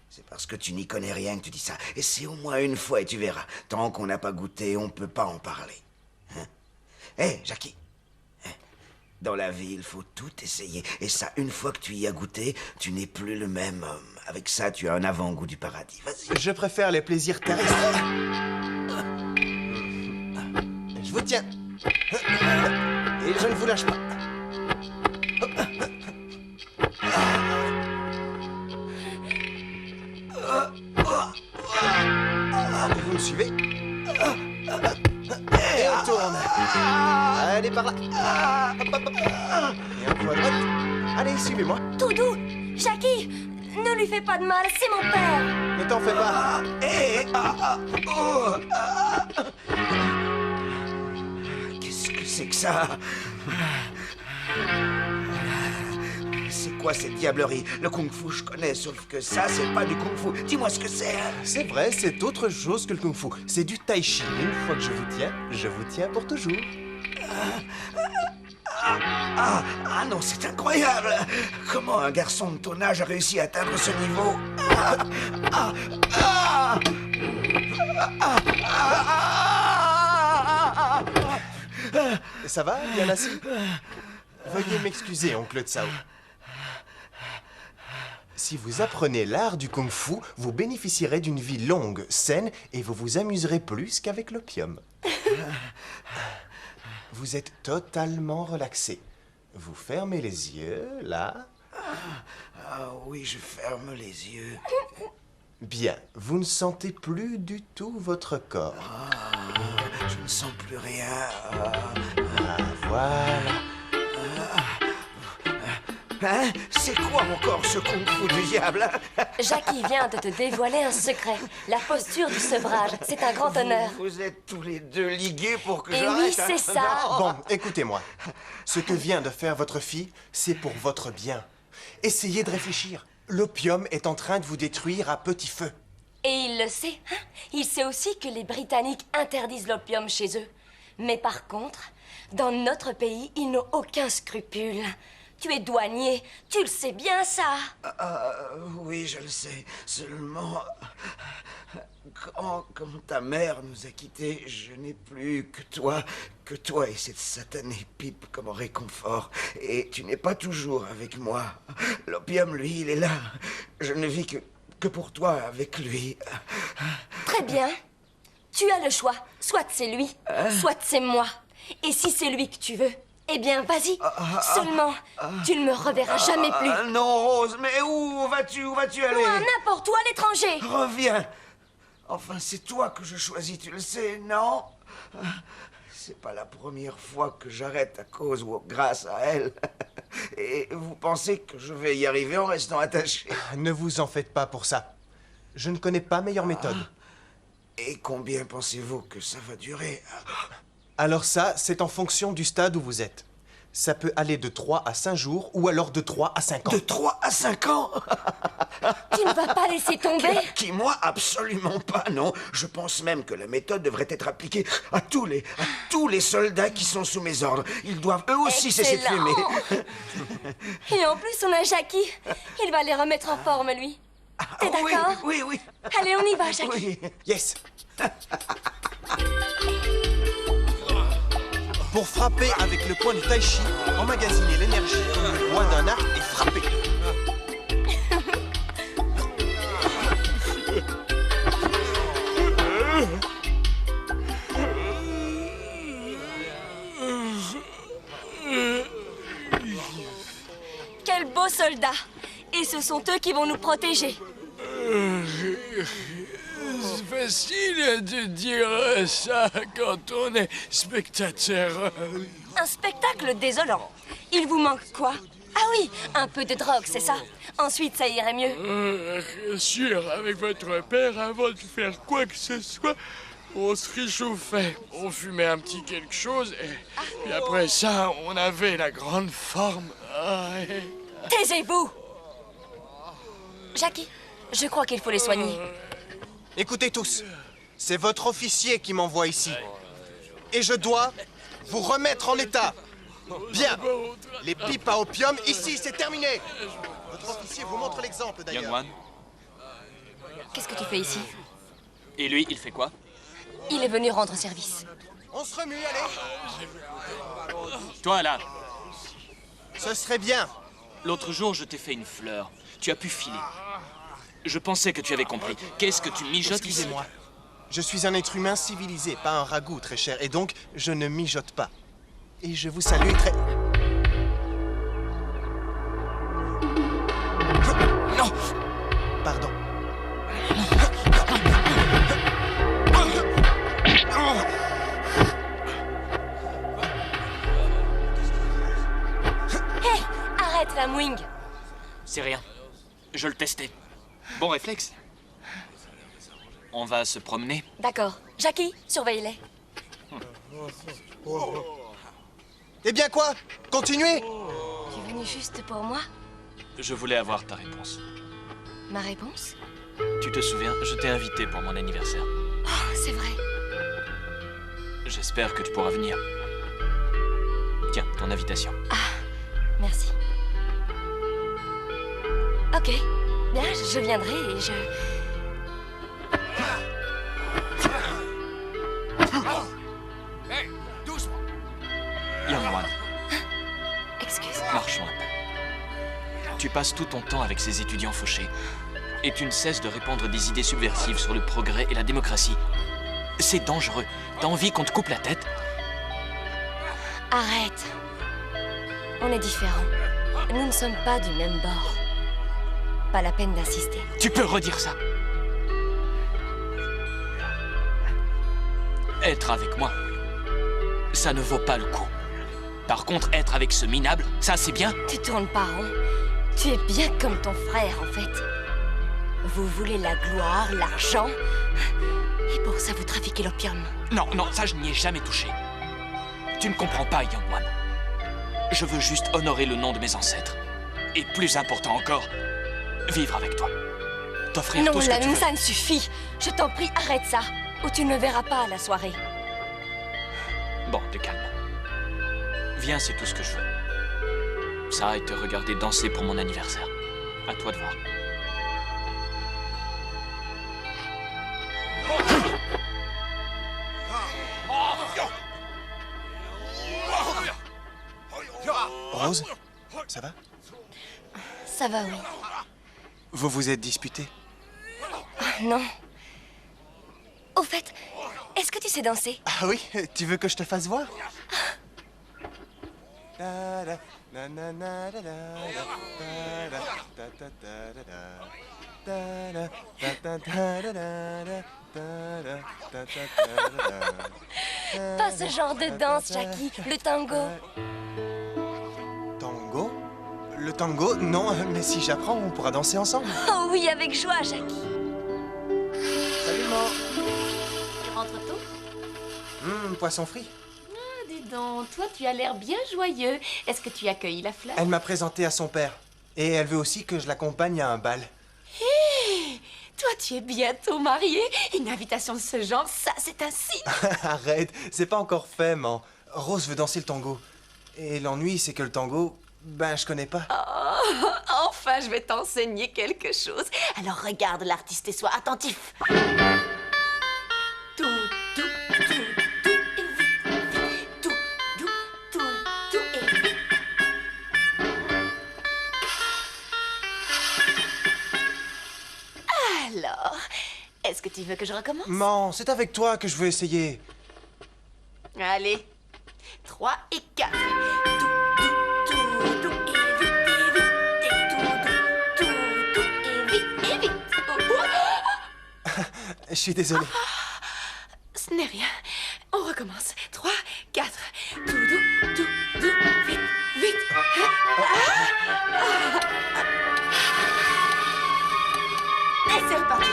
C'est parce que tu n'y connais rien que tu dis ça. Et c'est au moins une fois et tu verras. Tant qu'on n'a pas goûté, on ne peut pas en parler. Hé, Jackie. Dans la vie, il faut tout essayer. Et ça, une fois que tu y as goûté, tu n'es plus le même homme. Avec ça, tu as un avant-goût du paradis. Vas-y. Je préfère les plaisirs terrestres. Je vous tiens. Et je ne vous lâche pas. Vous me suivez? Et on tourne. Allez, par là. Hop, hop, hop. Et un coup à droite. Allez, suivez-moi. Tout doux. Jackie, ne lui fais pas de mal, c'est mon père. Ne t'en fais pas. Qu'est-ce que c'est que ça? C'est quoi cette diablerie? Le kung-fu, je connais, sauf que ça, c'est pas du kung-fu. Dis-moi ce que c'est. C'est vrai, c'est autre chose que le kung-fu. C'est du tai chi. Une fois que je vous tiens pour toujours. Ah non, c'est incroyable! Comment un garçon de ton âge a réussi à atteindre ce niveau? Ça va, bien assis? Veuillez m'excuser, oncle Tsao. Si vous apprenez l'art du kung-fu, vous bénéficierez d'une vie longue, saine, et vous vous amuserez plus qu'avec l'opium. Vous êtes totalement relaxé. Vous fermez les yeux, là. Ah oui, je ferme les yeux. Bien, vous ne sentez plus du tout votre corps. Je ne sens plus rien. Voilà. Hein? C'est quoi encore ce kung-fu du diable? Jackie vient de te dévoiler un secret. La posture du sevrage, c'est un grand honneur. Vous êtes tous les deux ligués pour que Et j'arrête. oui, c'est ça. Bon, écoutez-moi. Ce que vient de faire votre fille, c'est pour votre bien. Essayez de réfléchir. L'opium est en train de vous détruire à petit feu. Et il le sait, hein? Il sait aussi que les Britanniques interdisent l'opium chez eux. Mais par contre, dans notre pays, ils n'ont aucun scrupule. Tu es douanier, tu le sais bien, ça. Oui, je le sais. Seulement, quand ta mère nous a quittés, je n'ai plus que toi et cette satanée pipe comme réconfort. Et tu n'es pas toujours avec moi. L'opium, lui, il est là. Je ne vis que pour toi avec lui. Très bien. Tu as le choix. Soit c'est lui, soit c'est moi. Et si c'est lui que tu veux, eh bien, vas-y. Seulement, tu ne me reverras jamais plus. Non, Rose, mais où vas-tu aller? Loin, n'importe où, à l'étranger. Reviens. Enfin, c'est toi que je choisis, tu le sais, non? C'est pas la première fois que j'arrête à cause ou grâce à elle. Et vous pensez que je vais y arriver en restant attaché? Ne vous en faites pas pour ça. Je ne connais pas meilleure méthode. Et combien pensez-vous que ça va durer? Alors ça, c'est en fonction du stade où vous êtes. Ça peut aller de 3 à 5 jours ou alors de 3 à 5 ans. De 3 à 5 ans? Tu ne vas pas laisser tomber? Qui, moi? Absolument pas, non. Je pense même que la méthode devrait être appliquée à tous les soldats qui sont sous mes ordres. Ils doivent eux aussi cesser de fumer. Et en plus, on a Jackie. Il va les remettre en forme, lui. T'es d'accord? Oui. Allez, on y va, Jackie. Yes. Pour frapper avec le point du tai chi, emmagasiner l'énergie comme le bois d'un arc et frapper. Quels beaux soldats! Et ce sont eux qui vont nous protéger. C'est facile de dire ça quand on est spectateur. Un spectacle désolant. Il vous manque quoi? Ah oui, un peu de drogue, c'est ça? Ensuite, ça irait mieux. Bien sûr, avec votre père, avant de faire quoi que ce soit, on se réchauffait. On fumait un petit quelque chose et puis après ça, on avait la grande forme. Taisez-vous! Jackie, je crois qu'il faut les soigner. Écoutez tous, c'est votre officier qui m'envoie ici. Et je dois vous remettre en état. Bien. Les pipes à opium, ici, c'est terminé. Votre officier vous montre l'exemple, d'ailleurs. Young One. Qu'est-ce que tu fais ici? Et lui, il fait quoi? Il est venu rendre service. On se remue, allez. Toi, là. Ce serait bien. L'autre jour, je t'ai fait une fleur. Tu as pu filer. Je pensais que tu avais compris. Qu'est-ce que tu mijotes ici? Excusez-moi. Je suis un être humain civilisé, pas un ragoût, très cher. Et donc, je ne mijote pas. Et je vous salue très... Non! Pardon. Hé! Arrête la mouing! C'est rien. Je le testais. Bon réflexe. On va se promener. D'accord. Jackie, surveille-les. Eh bien quoi? Continuez! Tu es venu juste pour moi? Je voulais avoir ta réponse. Ma réponse? Tu te souviens, je t'ai invité pour mon anniversaire. Oh, c'est vrai. J'espère que tu pourras venir. Tiens, ton invitation. Merci. Ok. Bien, je viendrai et je... Hey, doucement. Young One, Excuse. marchons un peu. Tu passes tout ton temps avec ces étudiants fauchés. Et tu ne cesses de répandre des idées subversives sur le progrès et la démocratie. C'est dangereux. T'as envie qu'on te coupe la tête? Arrête. On est différents. Nous ne sommes pas du même bord. Pas la peine d'insister. Tu peux redire ça? Être avec moi, ça ne vaut pas le coup. Par contre, être avec ce minable, ça c'est bien. Tu tournes pas rond. Tu es bien comme ton frère, en fait. Vous voulez la gloire, l'argent, et pour ça vous trafiquez l'opium. Non, non, ça je n'y ai jamais touché. Tu ne comprends pas, Young One. Je veux juste honorer le nom de mes ancêtres. Et plus important encore, vivre avec toi. T'offrir Non, tout ce que tu Lane, veux. ça ne suffit. Je t'en prie, arrête ça, ou tu ne me verras pas à la soirée. Bon, te calme. Viens, c'est tout ce que je veux. Ça et te regarder danser pour mon anniversaire. À toi de voir. Rose, ça va? Ça va, oui. Vous vous êtes disputés? Non. Au fait, est-ce que tu sais danser? Ah oui? Tu veux que je te fasse voir? Pas ce genre de danse, Jackie. Le tango. Tango? Le tango? Non, mais si j'apprends, on pourra danser ensemble. Oh oui, avec joie, Jackie. Salut, maman. Tu rentres tôt? Poisson frit. Ah, dis donc, toi tu as l'air bien joyeux. Est-ce que tu accueilles la fleur? Elle m'a présenté à son père. Et elle veut aussi que je l'accompagne à un bal. Hé, toi tu es bientôt marié. Une invitation de ce genre, ça c'est un signe. Arrête, c'est pas encore fait, man. Rose veut danser le tango. Et l'ennui, c'est que le tango, ben, je connais pas. Oh, enfin je vais t'enseigner quelque chose. Alors regarde l'artiste et sois attentif. Tout, tout, tout, tout, et vite, vite, tout, tout, Tu veux que je recommence? Non, c'est avec toi que je veux essayer. Allez. 3 et 4. Je suis désolé. Ce n'est rien. On recommence. 3, 4. Tout doux, vite, vite. Et c'est reparti.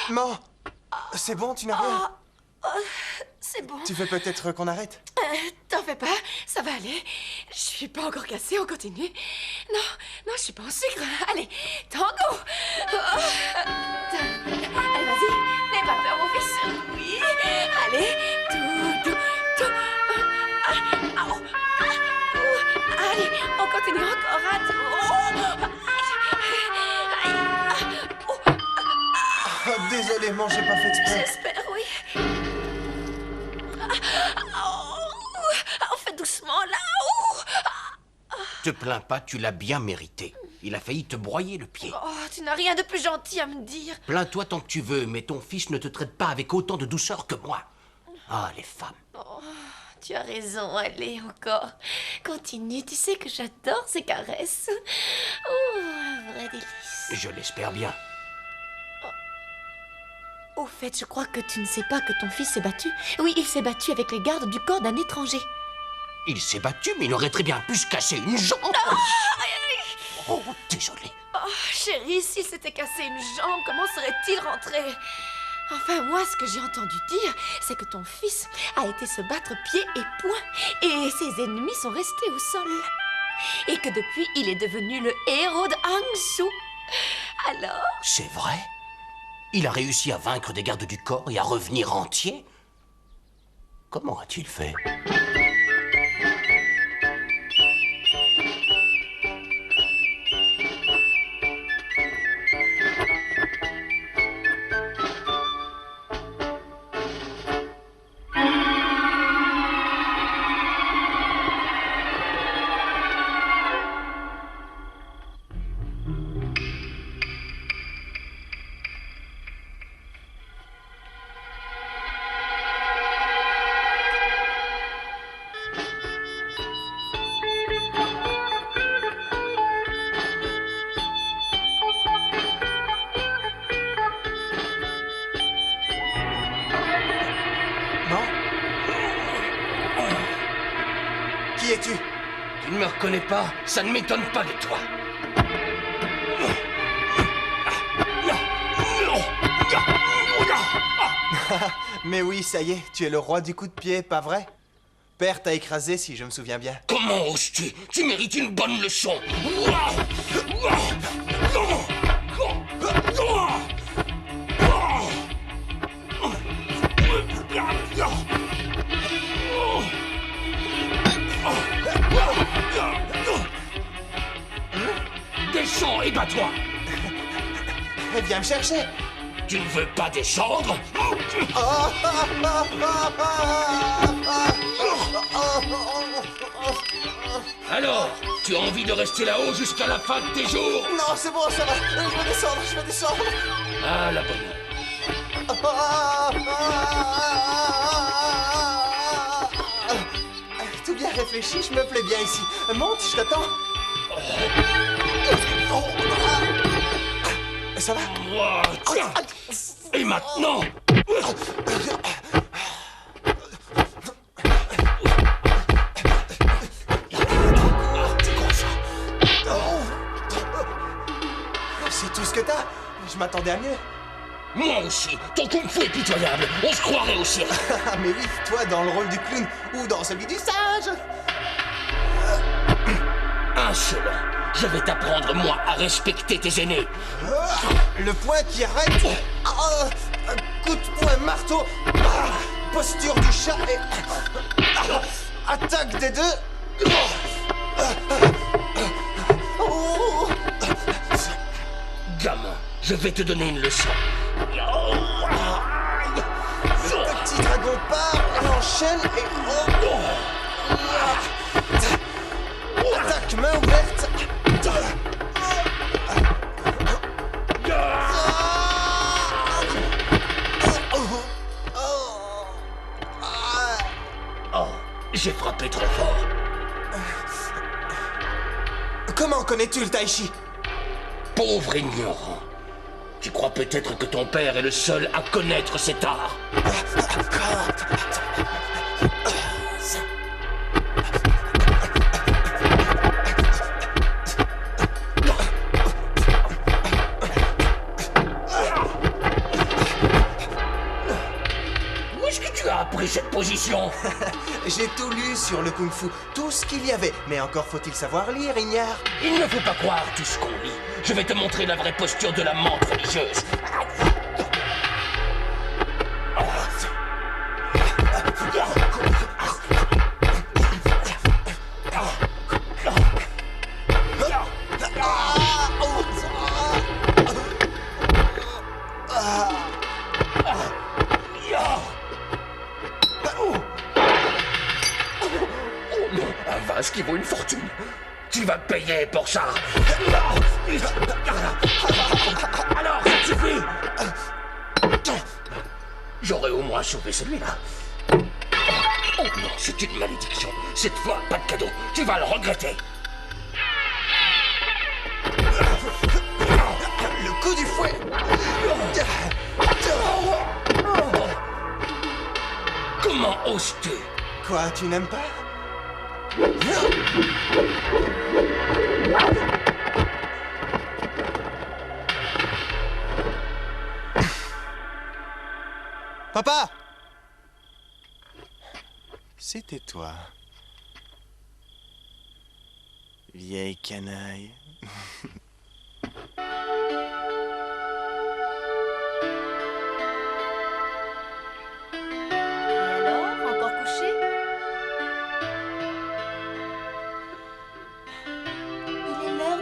Non, c'est bon, tu n'as rien. C'est bon. Tu veux peut-être qu'on arrête? T'en fais pas, ça va aller. Je suis pas encore cassée, on continue. Non, je suis pas en sucre. Allez, tango. Allez, vas-y, n'aie pas peur, mon fils. Oui, allez, tout. Allez, on continue encore un Désolé, moi j'ai pas fait exprès. J'espère, oui. Fais doucement, là. Te plains pas, tu l'as bien mérité. Il a failli te broyer le pied. Oh, tu n'as rien de plus gentil à me dire. Plains-toi tant que tu veux, mais ton fils ne te traite pas avec autant de douceur que moi. Ah, les femmes. Oh, tu as raison, allez, encore. Continue, tu sais que j'adore ces caresses. Oh, un vrai délice. Je l'espère bien. Au fait, je crois que tu ne sais pas que ton fils s'est battu. Oui, il s'est battu avec les gardes du corps d'un étranger. Il s'est battu, mais il aurait très bien pu se casser une jambe. Oh, désolé. Oh, chérie, s'il s'était cassé une jambe, comment serait-il rentré? Enfin, moi, ce que j'ai entendu dire, c'est que ton fils a été se battre pieds et poings, et ses ennemis sont restés au sol. Et que depuis, il est devenu le héros de Hangzhou. Alors... C'est vrai? Il a réussi à vaincre des gardes du corps et à revenir entier? Comment a-t-il fait? Qui es-tu? Tu ne me reconnais pas? Ça ne m'étonne pas de toi. Mais oui, ça y est, tu es le roi du coup de pied, pas vrai? Père t'a écrasé, si je me souviens bien. Comment oses-tu? Tu mérites une bonne leçon. Descends et bats-toi. Viens me chercher. Tu ne veux pas descendre? Alors, tu as envie de rester là-haut jusqu'à la fin de tes jours? Non, c'est bon, ça va. Je vais descendre. Ah, la bonne heure. Tout bien réfléchi, je me plais bien ici. Monte, je t'attends. Ça va? Tiens. Et maintenant? C'est tout ce que t'as? Je m'attendais à mieux. Moi aussi. Ton kung-fu est pitoyable. On se croirait au cirque. Mais oui, toi dans le rôle du clown ou dans celui du sage. Insolent. Je vais t'apprendre, moi, à respecter tes aînés. Le poing qui arrête. Coup de poing marteau. Posture du chat et... Attaque des deux. Gamin, je vais te donner une leçon. Le petit dragon part, elle enchaîne et... Attaque main ouverte. J'ai frappé trop fort. Comment connais-tu le tai chi? Pauvre ignorant. Tu crois peut-être que ton père est le seul à connaître cet art. Où est-ce que tu as appris cette position? J'ai tout lu sur le kung-fu, tout ce qu'il y avait. Mais encore faut-il savoir lire, Ignare. Il ne faut pas croire tout ce qu'on lit. Je vais te montrer la vraie posture de la menthe religieuse. Un vase qui vaut une fortune. Tu vas payer pour ça. Alors, ça suffit. J'aurais au moins sauvé celui-là. Oh non, c'est une malédiction. Cette fois, pas de cadeau. Tu vas le regretter. Le coup du fouet. Comment oses-tu? Quoi, tu n'aimes pas? Papa! C'était toi. Vieille canaille.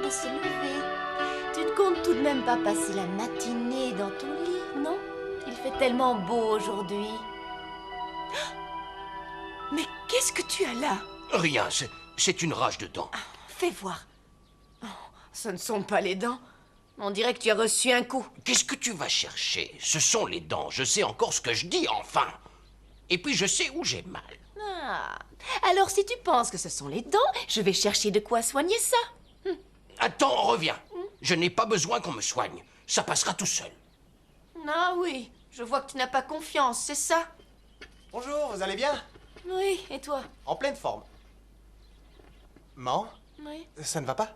Se lever. Tu ne comptes tout de même pas passer la matinée dans ton lit, non? Il fait tellement beau aujourd'hui. Mais qu'est-ce que tu as là? Rien, c'est une rage de dents. Fais voir. Oh, ce ne sont pas les dents. On dirait que tu as reçu un coup. Qu'est-ce que tu vas chercher? Ce sont les dents. Je sais encore ce que je dis, enfin. Et puis je sais où j'ai mal. Ah, alors si tu penses que ce sont les dents, je vais chercher de quoi soigner ça. Attends, reviens. Je n'ai pas besoin qu'on me soigne. Ça passera tout seul. Ah oui, je vois que tu n'as pas confiance, c'est ça? Bonjour, vous allez bien? Oui, et toi? En pleine forme. Man? Oui. Ça ne va pas?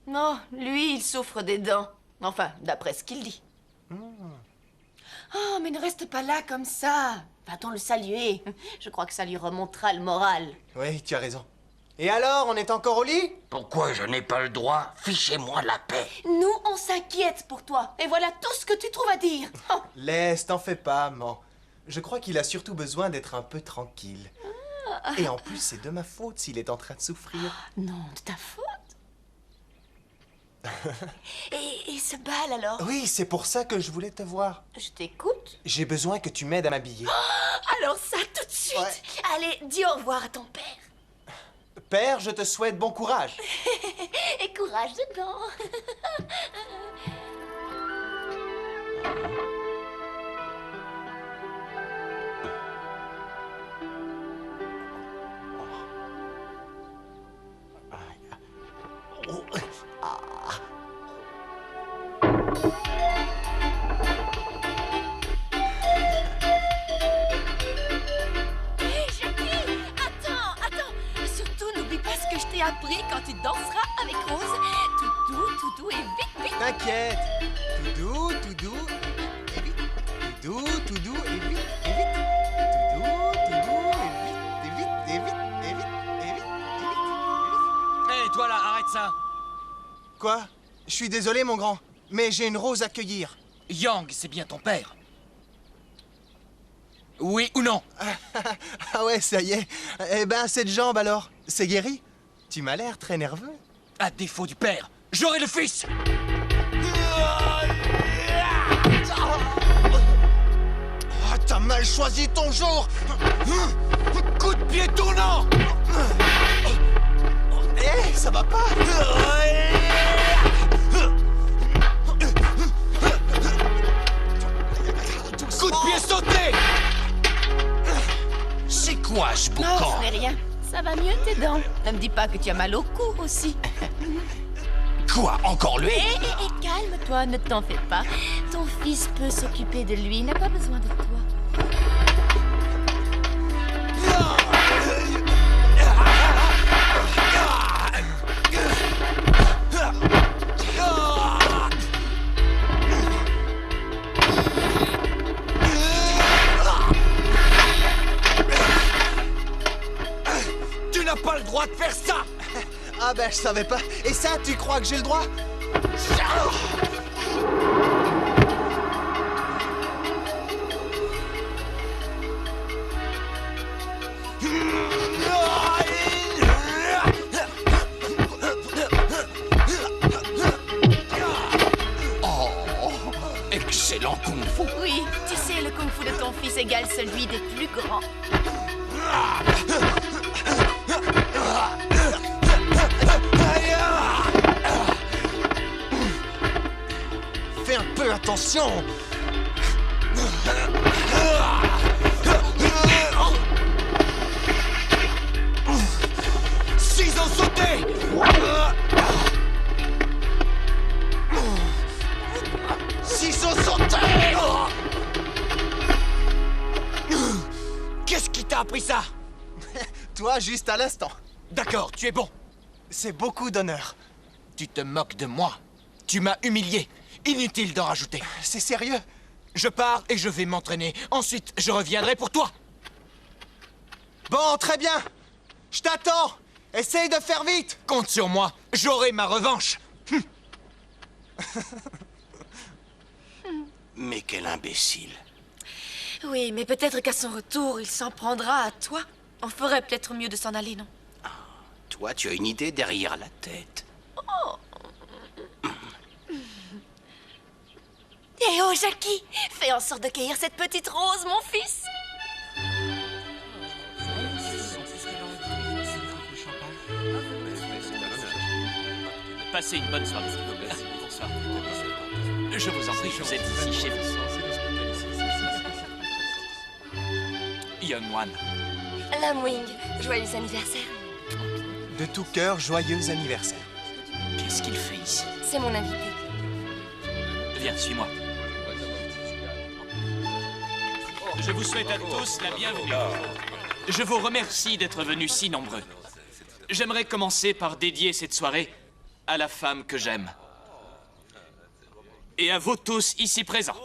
Non, lui, il souffre des dents. Enfin, d'après ce qu'il dit. Oh, mais ne reste pas là comme ça. Va-t-on le saluer? Je crois que ça lui remontera le moral. Oui, tu as raison. Et alors, on est encore au lit? Pourquoi je n'ai pas le droit? Fichez-moi la paix. Nous, on s'inquiète pour toi. Et voilà tout ce que tu trouves à dire. Oh. Laisse, t'en fais pas, man. Je crois qu'il a surtout besoin d'être un peu tranquille. Et en plus, c'est de ma faute s'il est en train de souffrir. Non, de ta faute. Et ce bal alors? Oui, c'est pour ça que je voulais te voir. Je t'écoute. J'ai besoin que tu m'aides à m'habiller. Alors ça, tout de suite. Ouais. Allez, dis au revoir à ton père. Père, je te souhaite bon courage. Et courage dedans. Appris quand tu danseras avec Rose. Tout doux et vite, vite. T'inquiète. Tout doux et vite. Tout doux et vite, et vite. Tout doux et vite, et vite, et vite, et vite, et vite, et vite. Hé, toi là, arrête ça. Quoi? Je suis désolé, mon grand, mais j'ai une Rose à cueillir. Yang, c'est bien ton père. Oui ou non? Ah ouais, ça y est. Eh ben, cette jambe alors, c'est guéri? Tu m'as l'air très nerveux. À défaut du père, j'aurai le fils. Oh, t'as mal choisi ton jour. Coup de pied tournant. Eh, ça va pas? Coup de pied sauté. C'est quoi, ce Non, boucan? ce n'est rien. Ça va mieux tes dents. Ne me dis pas que tu as mal au cou aussi. Quoi, encore lui? Calme-toi, ne t'en fais pas. Ton fils peut s'occuper de lui, il n'a pas besoin de toi. Tu n'as pas le droit de faire ça! Ah ben, je savais pas. Et ça, tu crois que j'ai le droit? Oh, excellent kung-fu. Oui, tu sais, le kung-fu de ton fils égale celui des plus grands. Fais un peu attention. Ciseaux sautés! Ciseaux sautés! Qu'est-ce qui t'a appris ça? Toi, juste à l'instant. D'accord, tu es bon. C'est beaucoup d'honneur. Tu te moques de moi. Tu m'as humilié. Inutile d'en rajouter. C'est sérieux? Je pars et je vais m'entraîner. Ensuite, je reviendrai pour toi. Bon, très bien. Je t'attends. Essaye de faire vite. Compte sur moi. J'aurai ma revanche. Mais quel imbécile. Oui, mais peut-être qu'à son retour, il s'en prendra à toi. On ferait peut-être mieux de s'en aller, non? Toi, tu as une idée derrière la tête. Eh oh, Jackie! Fais en sorte de cueillir cette petite rose, mon fils! Passez une bonne soirée. Bonsoir. Je vous en prie, vous êtes ici chez vous. Young One. Lam Wing, joyeux anniversaire. De tout cœur, joyeux anniversaire. Qu'est-ce qu'il fait ici? C'est mon invité. Viens, suis-moi. Je vous souhaite à tous la bienvenue. Je vous remercie d'être venus si nombreux. J'aimerais commencer par dédier cette soirée à la femme que j'aime. Et à vous tous ici présents.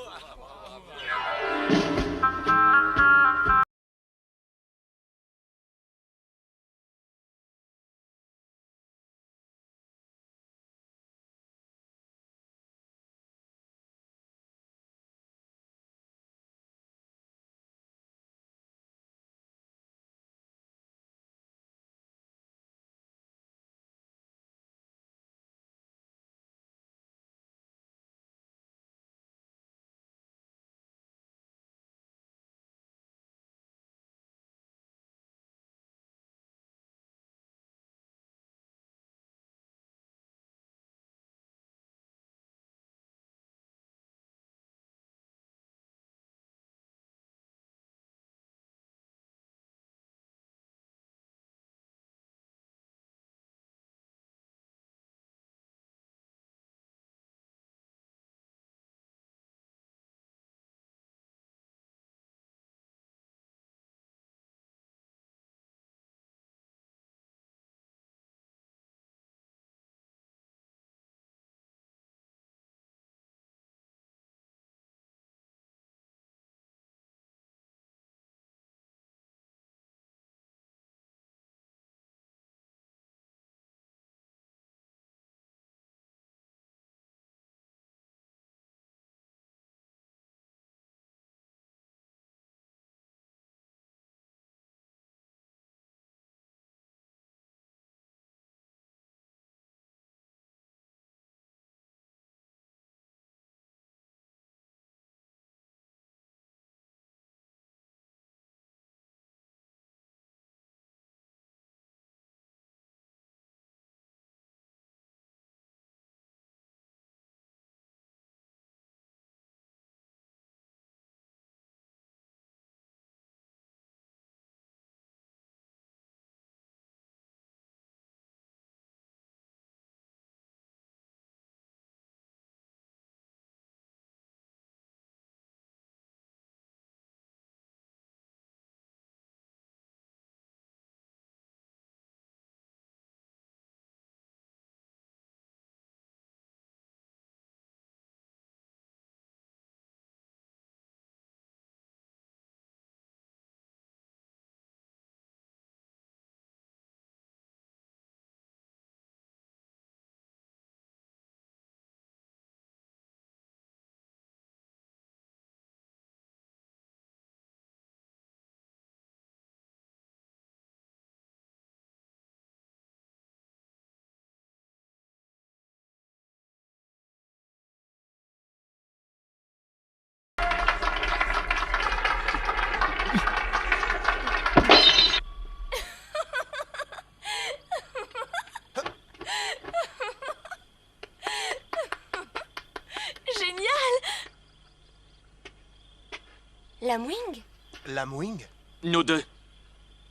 Lam Wing? Nous deux.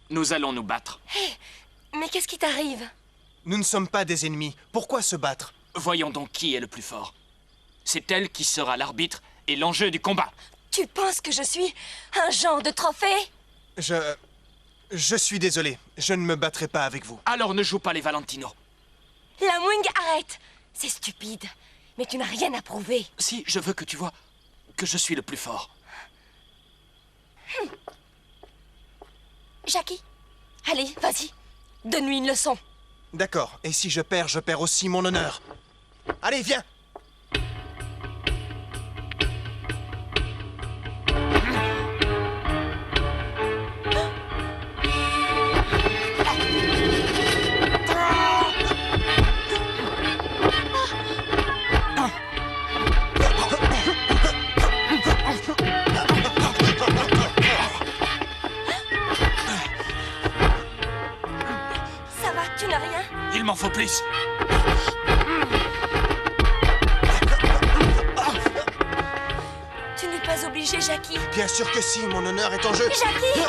Nous allons nous battre. Hé, mais qu'est-ce qui t'arrive? Nous ne sommes pas des ennemis. Pourquoi se battre? Voyons donc qui est le plus fort. C'est elle qui sera l'arbitre et l'enjeu du combat. Tu penses que je suis un genre de trophée? Je suis désolé. Je ne me battrai pas avec vous. Alors ne joue pas les Valentino. Lam Wing, arrête! C'est stupide. Mais tu n'as rien à prouver. Si, je veux que tu vois que je suis le plus fort. Jackie, allez, vas-y. Donne-lui une leçon. D'accord. Et si je perds aussi mon honneur. Allez, viens! Ça va, tu n'as rien? Il m'en faut plus. Tu n'es pas obligé, Jackie. Bien sûr que si, mon honneur est en jeu. Jackie!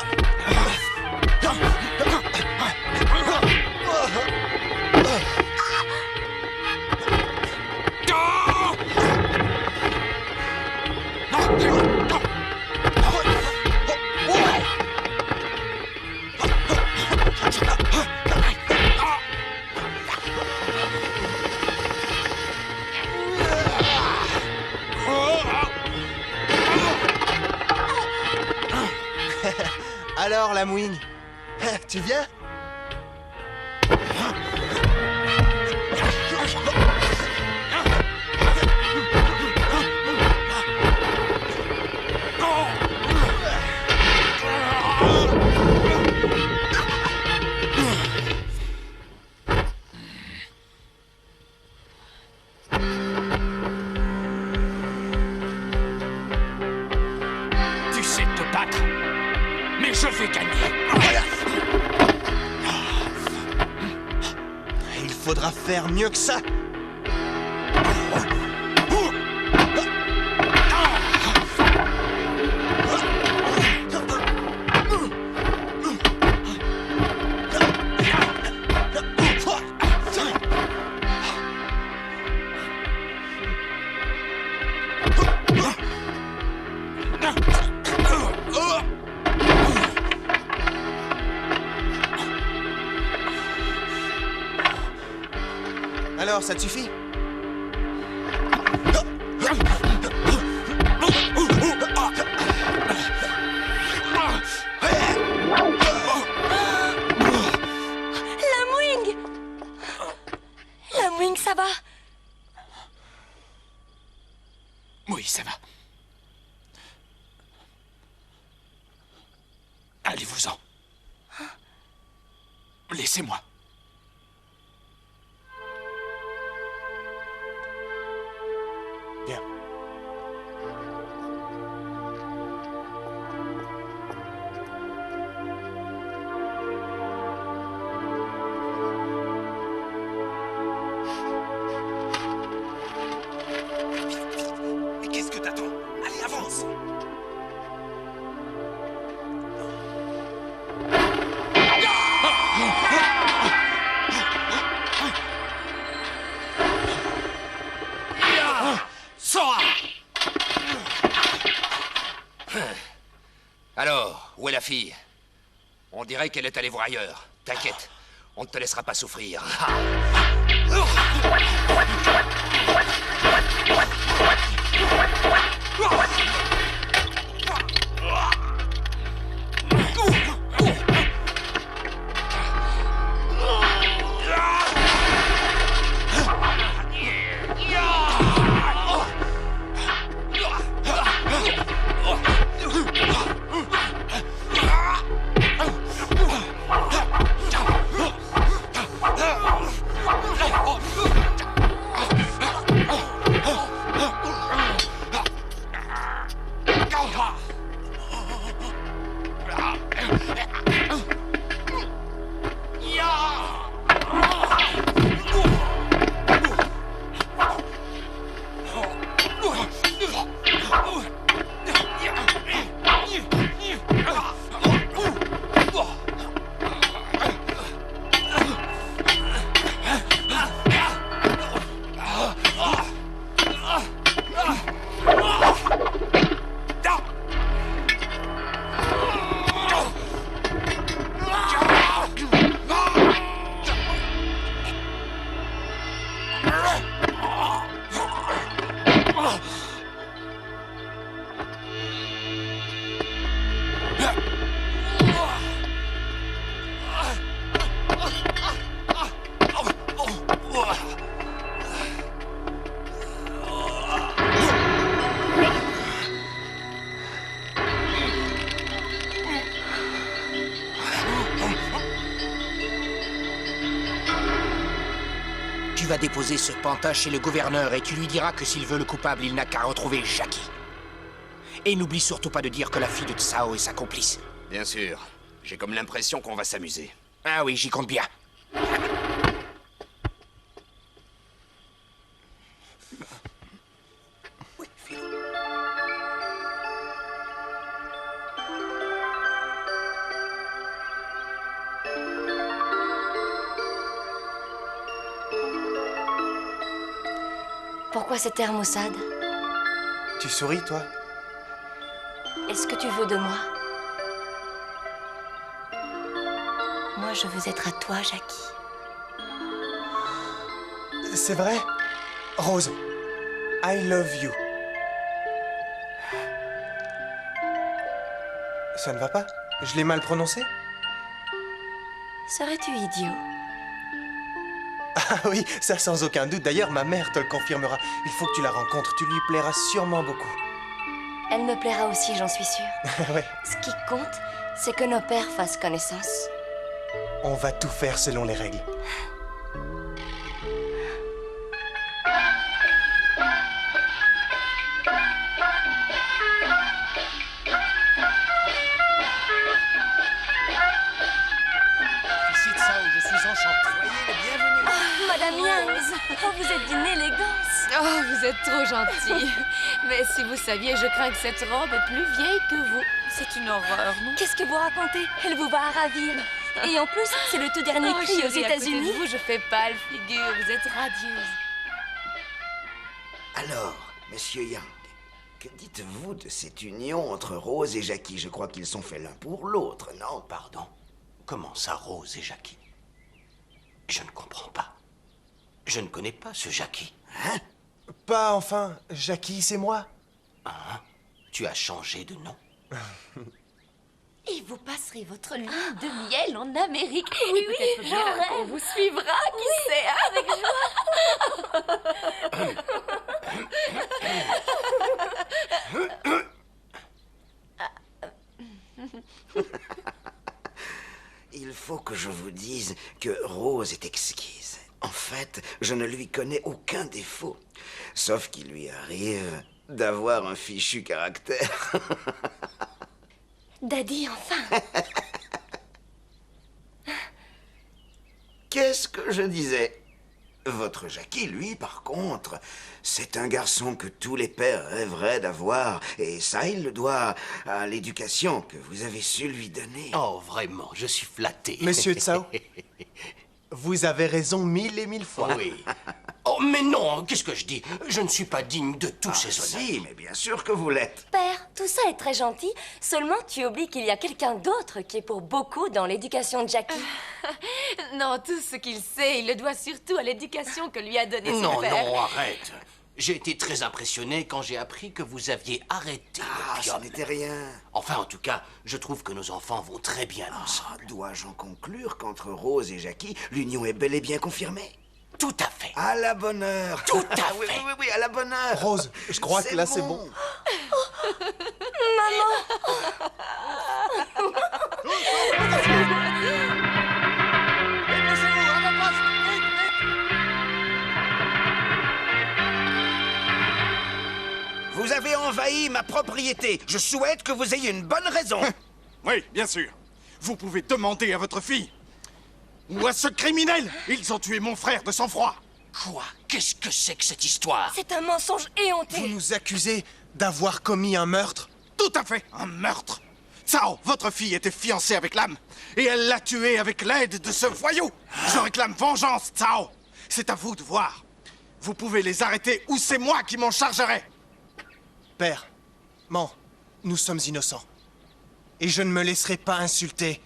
Alors, Lam Wing, tu viens? Tu sais te battre. Mais je vais gagner. Il faudra faire mieux que ça. Alors, ça te suffit? Lam Wing! Lam Wing, ça va? Oui, ça va. Allez-vous-en. Laissez-moi. Bien. Mais qu'est-ce que t'attends? Allez, avance! Alors, où est la fille? On dirait qu'elle est allée voir ailleurs. T'inquiète, on ne te laissera pas souffrir. Tu vas déposer ce pantin chez le gouverneur et tu lui diras que s'il veut le coupable, il n'a qu'à retrouver Jackie. Et n'oublie surtout pas de dire que la fille de Tsao est sa complice. Bien sûr. J'ai comme l'impression qu'on va s'amuser. Ah oui, j'y compte bien. Pourquoi cet air maussade? Tu souris, toi? Est-ce que tu veux de moi? Moi, je veux être à toi, Jackie. C'est vrai? Rose, I love you. Ça ne va pas? Je l'ai mal prononcé? Serais-tu idiot? Ah oui, ça sans aucun doute. D'ailleurs, ma mère te le confirmera. Il faut que tu la rencontres, tu lui plairas sûrement beaucoup. Elle me plaira aussi, j'en suis sûre. Ouais. Ce qui compte, c'est que nos pères fassent connaissance. On va tout faire selon les règles. Ici Tsao, je suis enchanté. Soyez les bienvenus. Oh, Madame Yang, oh, vous êtes d'une élégance. Oh, vous êtes trop gentille. Mais si vous saviez, je crains que cette robe est plus vieille que vous. C'est une horreur, non? Qu'est-ce que vous racontez? Elle vous va à ravir. Et en plus, c'est le tout dernier cri aux chérie, à côté de États-Unis. vous, je fais pâle figure. Vous êtes radieuse. Alors, monsieur Yang, que dites-vous de cette union entre Rose et Jackie? Je crois qu'ils sont faits l'un pour l'autre, non? Pardon? Comment ça, Rose et Jackie? Je ne comprends pas. Je ne connais pas ce Jackie. Hein? Pas enfin. Jackie, c'est moi. Hein? Tu as changé de nom? Et vous passerez votre lune de miel en Amérique. Oui, peut-être bien qu'on vous suivra, qui sait, avec joie. Il faut que je vous dise que Rose est exquise. En fait, je ne lui connais aucun défaut. Sauf qu'il lui arrive d'avoir un fichu caractère. Daddy, enfin. Qu'est-ce que je disais? Votre Jackie, lui, par contre, c'est un garçon que tous les pères rêveraient d'avoir. Et ça, il le doit à l'éducation que vous avez su lui donner. Oh, vraiment, je suis flatté. Monsieur Tsao, vous avez raison 1000 et 1000 fois. Oui. Oh, mais non, qu'est-ce que je dis? Je ne suis pas digne de tous ces honneurs. Si, mais bien sûr que vous l'êtes. Père, tout ça est très gentil, seulement tu oublies qu'il y a quelqu'un d'autre qui est pour beaucoup dans l'éducation de Jackie. Non, tout ce qu'il sait, il le doit surtout à l'éducation que lui a donnée son Non, père. non, arrête. J'ai été très impressionné quand j'ai appris que vous aviez arrêté l'opium. Ça n'était rien. Enfin, en tout cas, je trouve que nos enfants vont très bien ensemble. Dois-je en conclure qu'entre Rose et Jackie, l'union est bel et bien confirmée? Tout à fait. À la bonne heure. Tout à fait. Oui, oui, oui, à la bonne heure. Rose, je crois que là, c'est bon. Vous avez envahi ma propriété. Je souhaite que vous ayez une bonne raison. Oui, bien sûr. Vous pouvez demander à votre fille. Ou à ce criminel. Ils ont tué mon frère de sang-froid. Quoi? Qu'est-ce que c'est que cette histoire? C'est un mensonge éhonté. Vous nous accusez d'avoir commis un meurtre? Tout à fait, un meurtre. Tsao, votre fille était fiancée avec l'âme. Et elle l'a tué avec l'aide de ce voyou. Je réclame vengeance, Tsao. C'est à vous de voir. Vous pouvez les arrêter ou c'est moi qui m'en chargerai. Père, nous sommes innocents. Et je ne me laisserai pas insulter.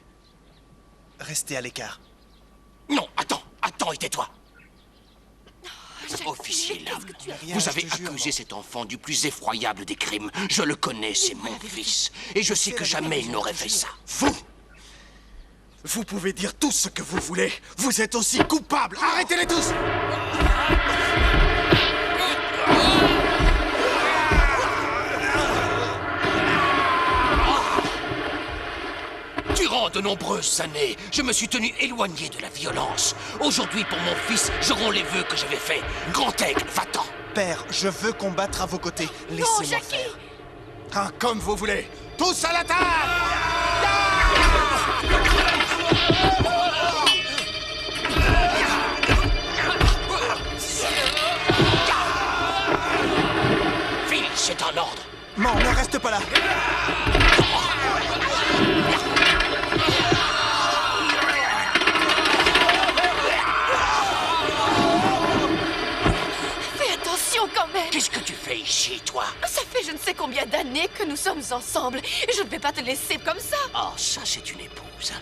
Restez à l'écart. Non, attends, et tais-toi. Officier Lam, rien, vous je avez te jure, accusé cet enfant du plus effroyable des crimes. Je le connais, c'est mon fils. Et je sais que jamais il n'aurait fait ça. Vous pouvez dire tout ce que vous voulez. Vous êtes aussi coupables. Arrêtez-les tous! Durant de nombreuses années, je me suis tenu éloigné de la violence. Aujourd'hui, pour mon fils, j'aurai les vœux que j'avais faits. Grand aigle, va-t'en. Père, je veux combattre à vos côtés. Laissez-moi faire. Hein, comme vous voulez. Tous à la table! Phil, c'est un ordre. Non, ne reste pas là. Fais attention quand même. Qu'est-ce que tu fais ici, toi? Ça fait je ne sais combien d'années que nous sommes ensemble. Et je ne vais pas te laisser comme ça. Oh, ça, c'est une épouse.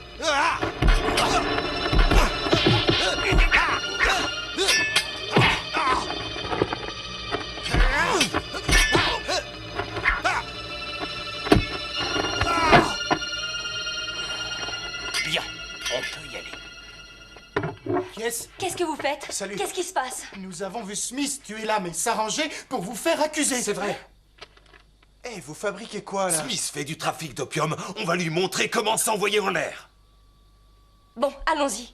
Bien, on peut y aller. Qu'est-ce que vous faites? Salut. Qu'est-ce qui se passe? Nous avons vu Smith tuer l'âme et s'arranger pour vous faire accuser. C'est vrai. Eh, vous fabriquez quoi, là? Smith fait du trafic d'opium. On va lui montrer comment s'envoyer en l'air. Bon, allons-y.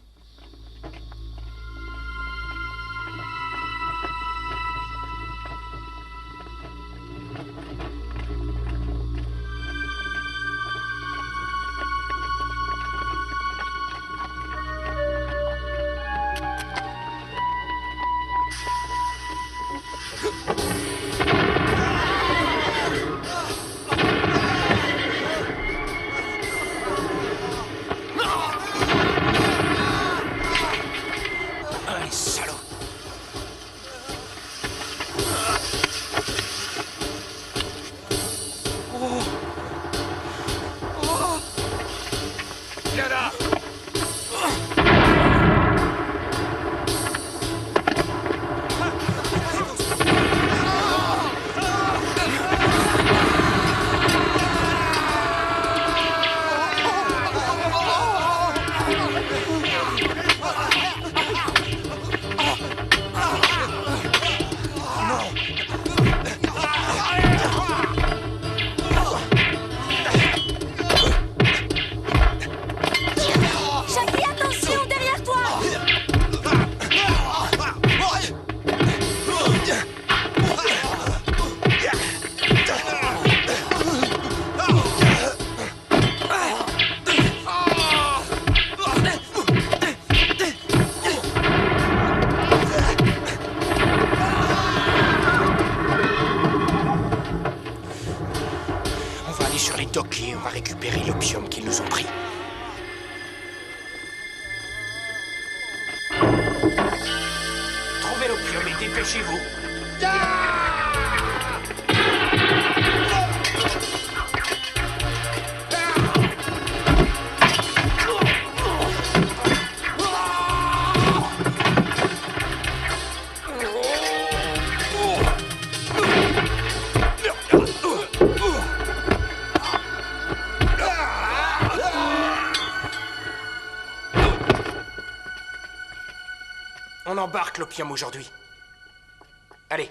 Un salaud. Viens là. Jackie, attention, derrière toi! On va aller sur les docks et on va récupérer l'opium qu'ils nous ont pris. Trouvez l'opium et dépêchez-vous. On embarque l'opium aujourd'hui. Allez.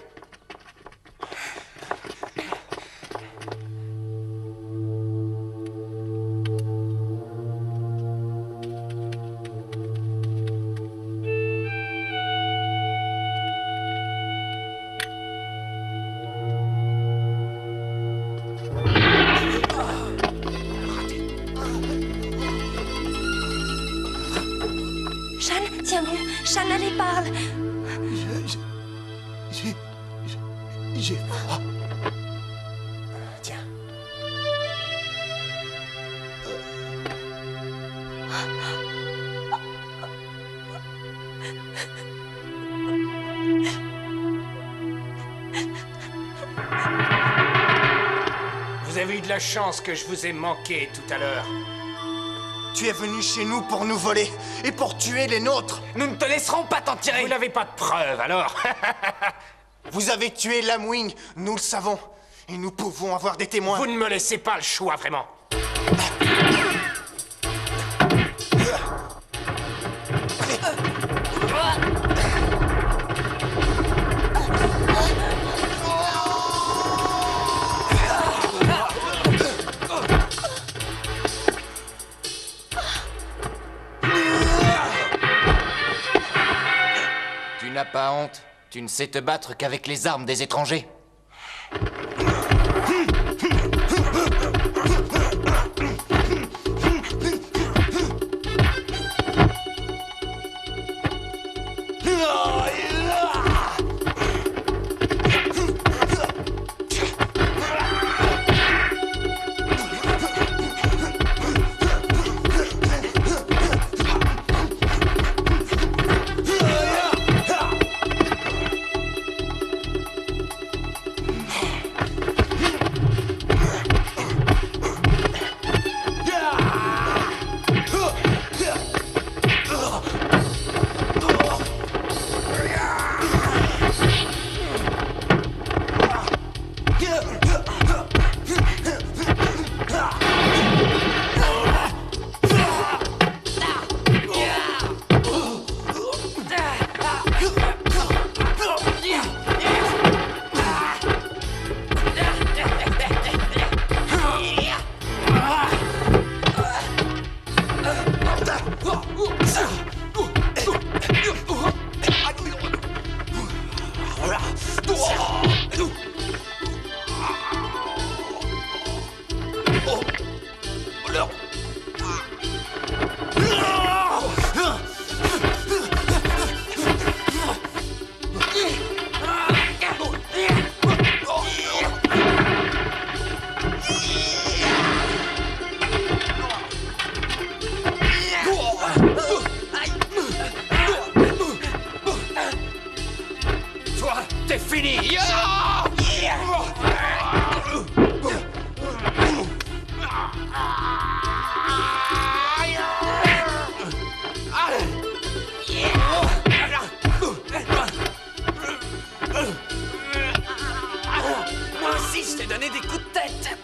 Shan, tiens bon. Shan, allez, parle. J'ai froid. Tiens. Vous avez eu de la chance que je vous ai manqué tout à l'heure. Tu es venu chez nous pour nous voler et pour tuer les nôtres. Nous ne te laisserons pas t'en tirer. Vous n'avez pas de preuves, alors. Vous avez tué Lamwing, nous le savons. Et nous pouvons avoir des témoins. Vous ne me laissez pas le choix, vraiment. Tu n'as pas honte? Tu ne sais te battre qu'avec les armes des étrangers? C'est fini. Moi aussi, je t'ai donné des coups de tête.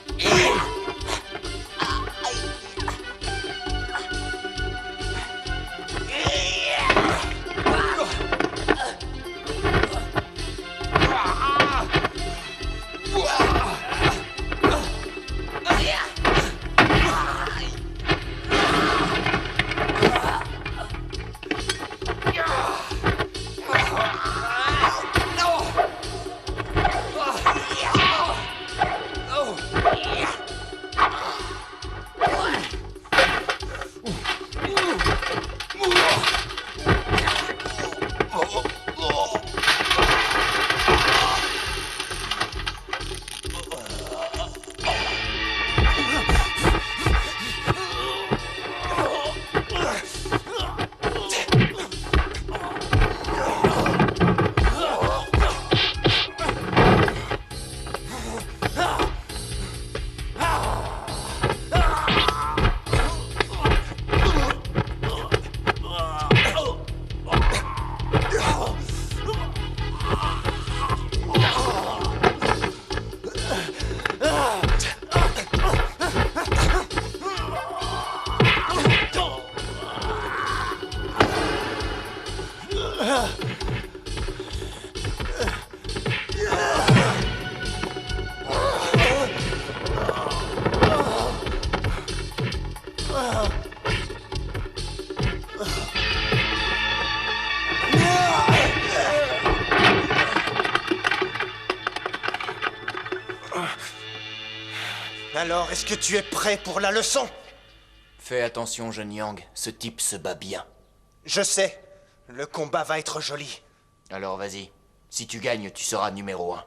Alors, est-ce que tu es prêt pour la leçon? Fais attention, jeune Yang. Ce type se bat bien. Je sais. Le combat va être joli. Alors vas-y. Si tu gagnes, tu seras numéro 1.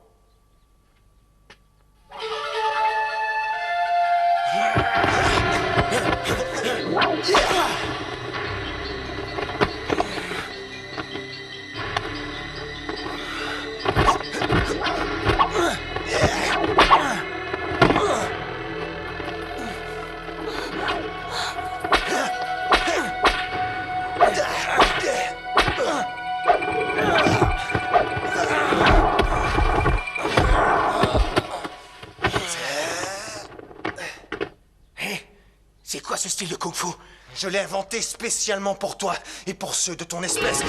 C'est quoi ce style de kung-fu? Je l'ai inventé spécialement pour toi et pour ceux de ton espèce.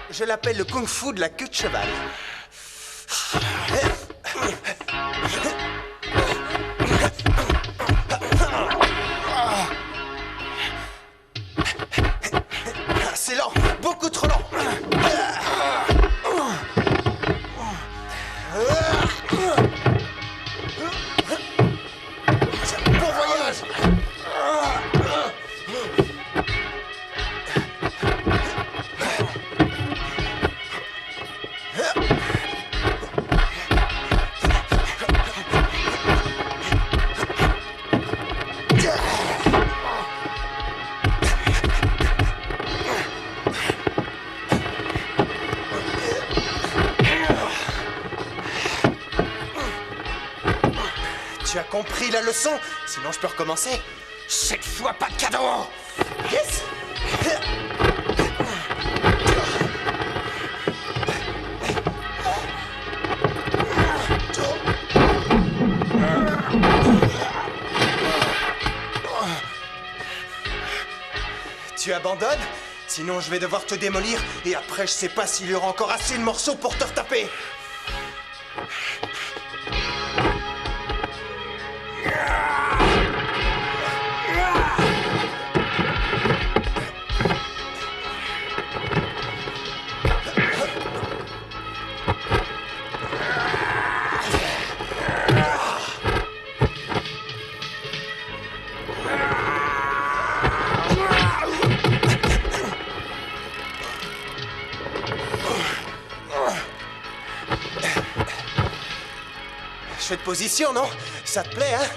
Je l'appelle le kung-fu de la queue de cheval. C'est lent, beaucoup trop lent. Bon voyage. Tu as compris la leçon? Sinon, je peux recommencer. Cette fois, pas de cadeau! Yes! Tu abandonnes? Sinon, je vais devoir te démolir et après, je sais pas s'il y aura encore assez de morceaux pour te retaper. Cette position, non? Ça te plaît, hein?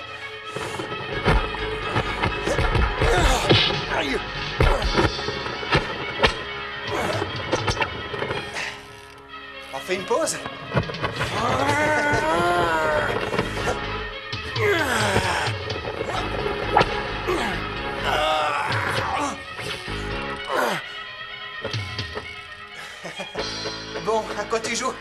Aïe. On fait une pause? Bon, à quoi tu joues?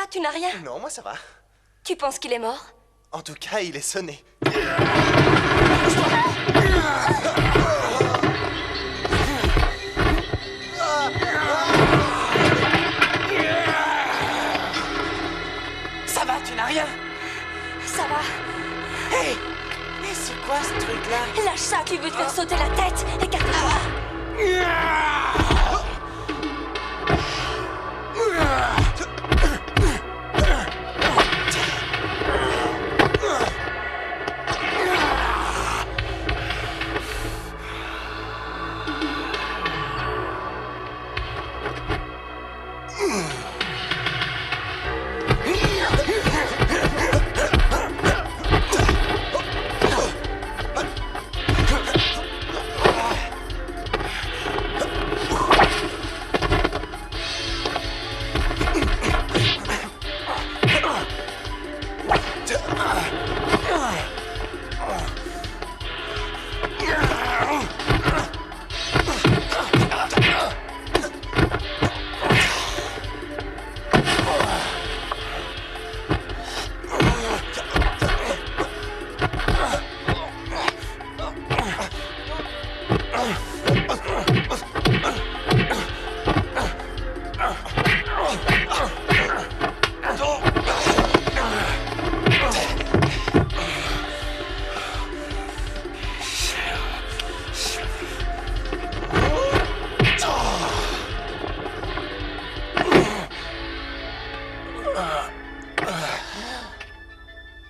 Tu n'as rien? Non, moi ça va. Tu penses qu'il est mort? En tout cas, il est sonné. Ça va, tu n'as rien? Ça va. Hé! Mais c'est quoi ce truc-là? Lâche ça, tu veux te faire sauter la tête. Écarte-toi.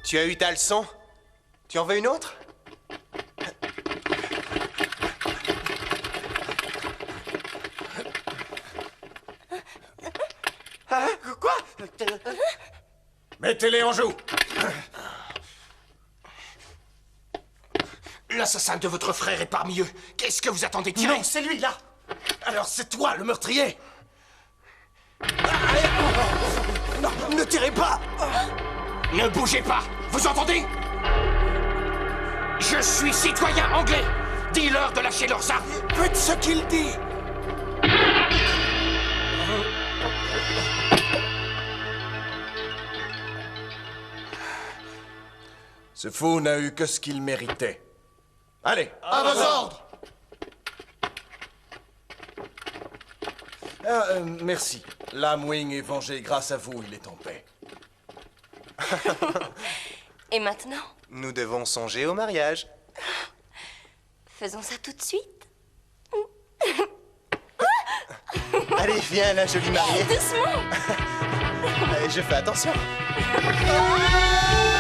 Tu as eu ta leçon? Tu en veux une autre? Hein? Quoi? Mettez-les en joue. L'assassin de votre frère est parmi eux. Qu'est-ce que vous attendez de tirer? Non, c'est lui, là. Alors c'est toi, le meurtrier. Non, ne tirez pas. Ne bougez pas. Vous entendez? Je suis citoyen anglais. Dis-leur de lâcher leurs armes. Faites ce qu'il dit. Ce fou n'a eu que ce qu'il méritait. Allez, à vos ordres. Merci. Lamwing est vengé grâce à vous, il est en paix. Et maintenant, Nous devons songer au mariage. faisons ça tout de suite. Allez, viens, la jolie mariée. Doucement. Je fais attention. Ah!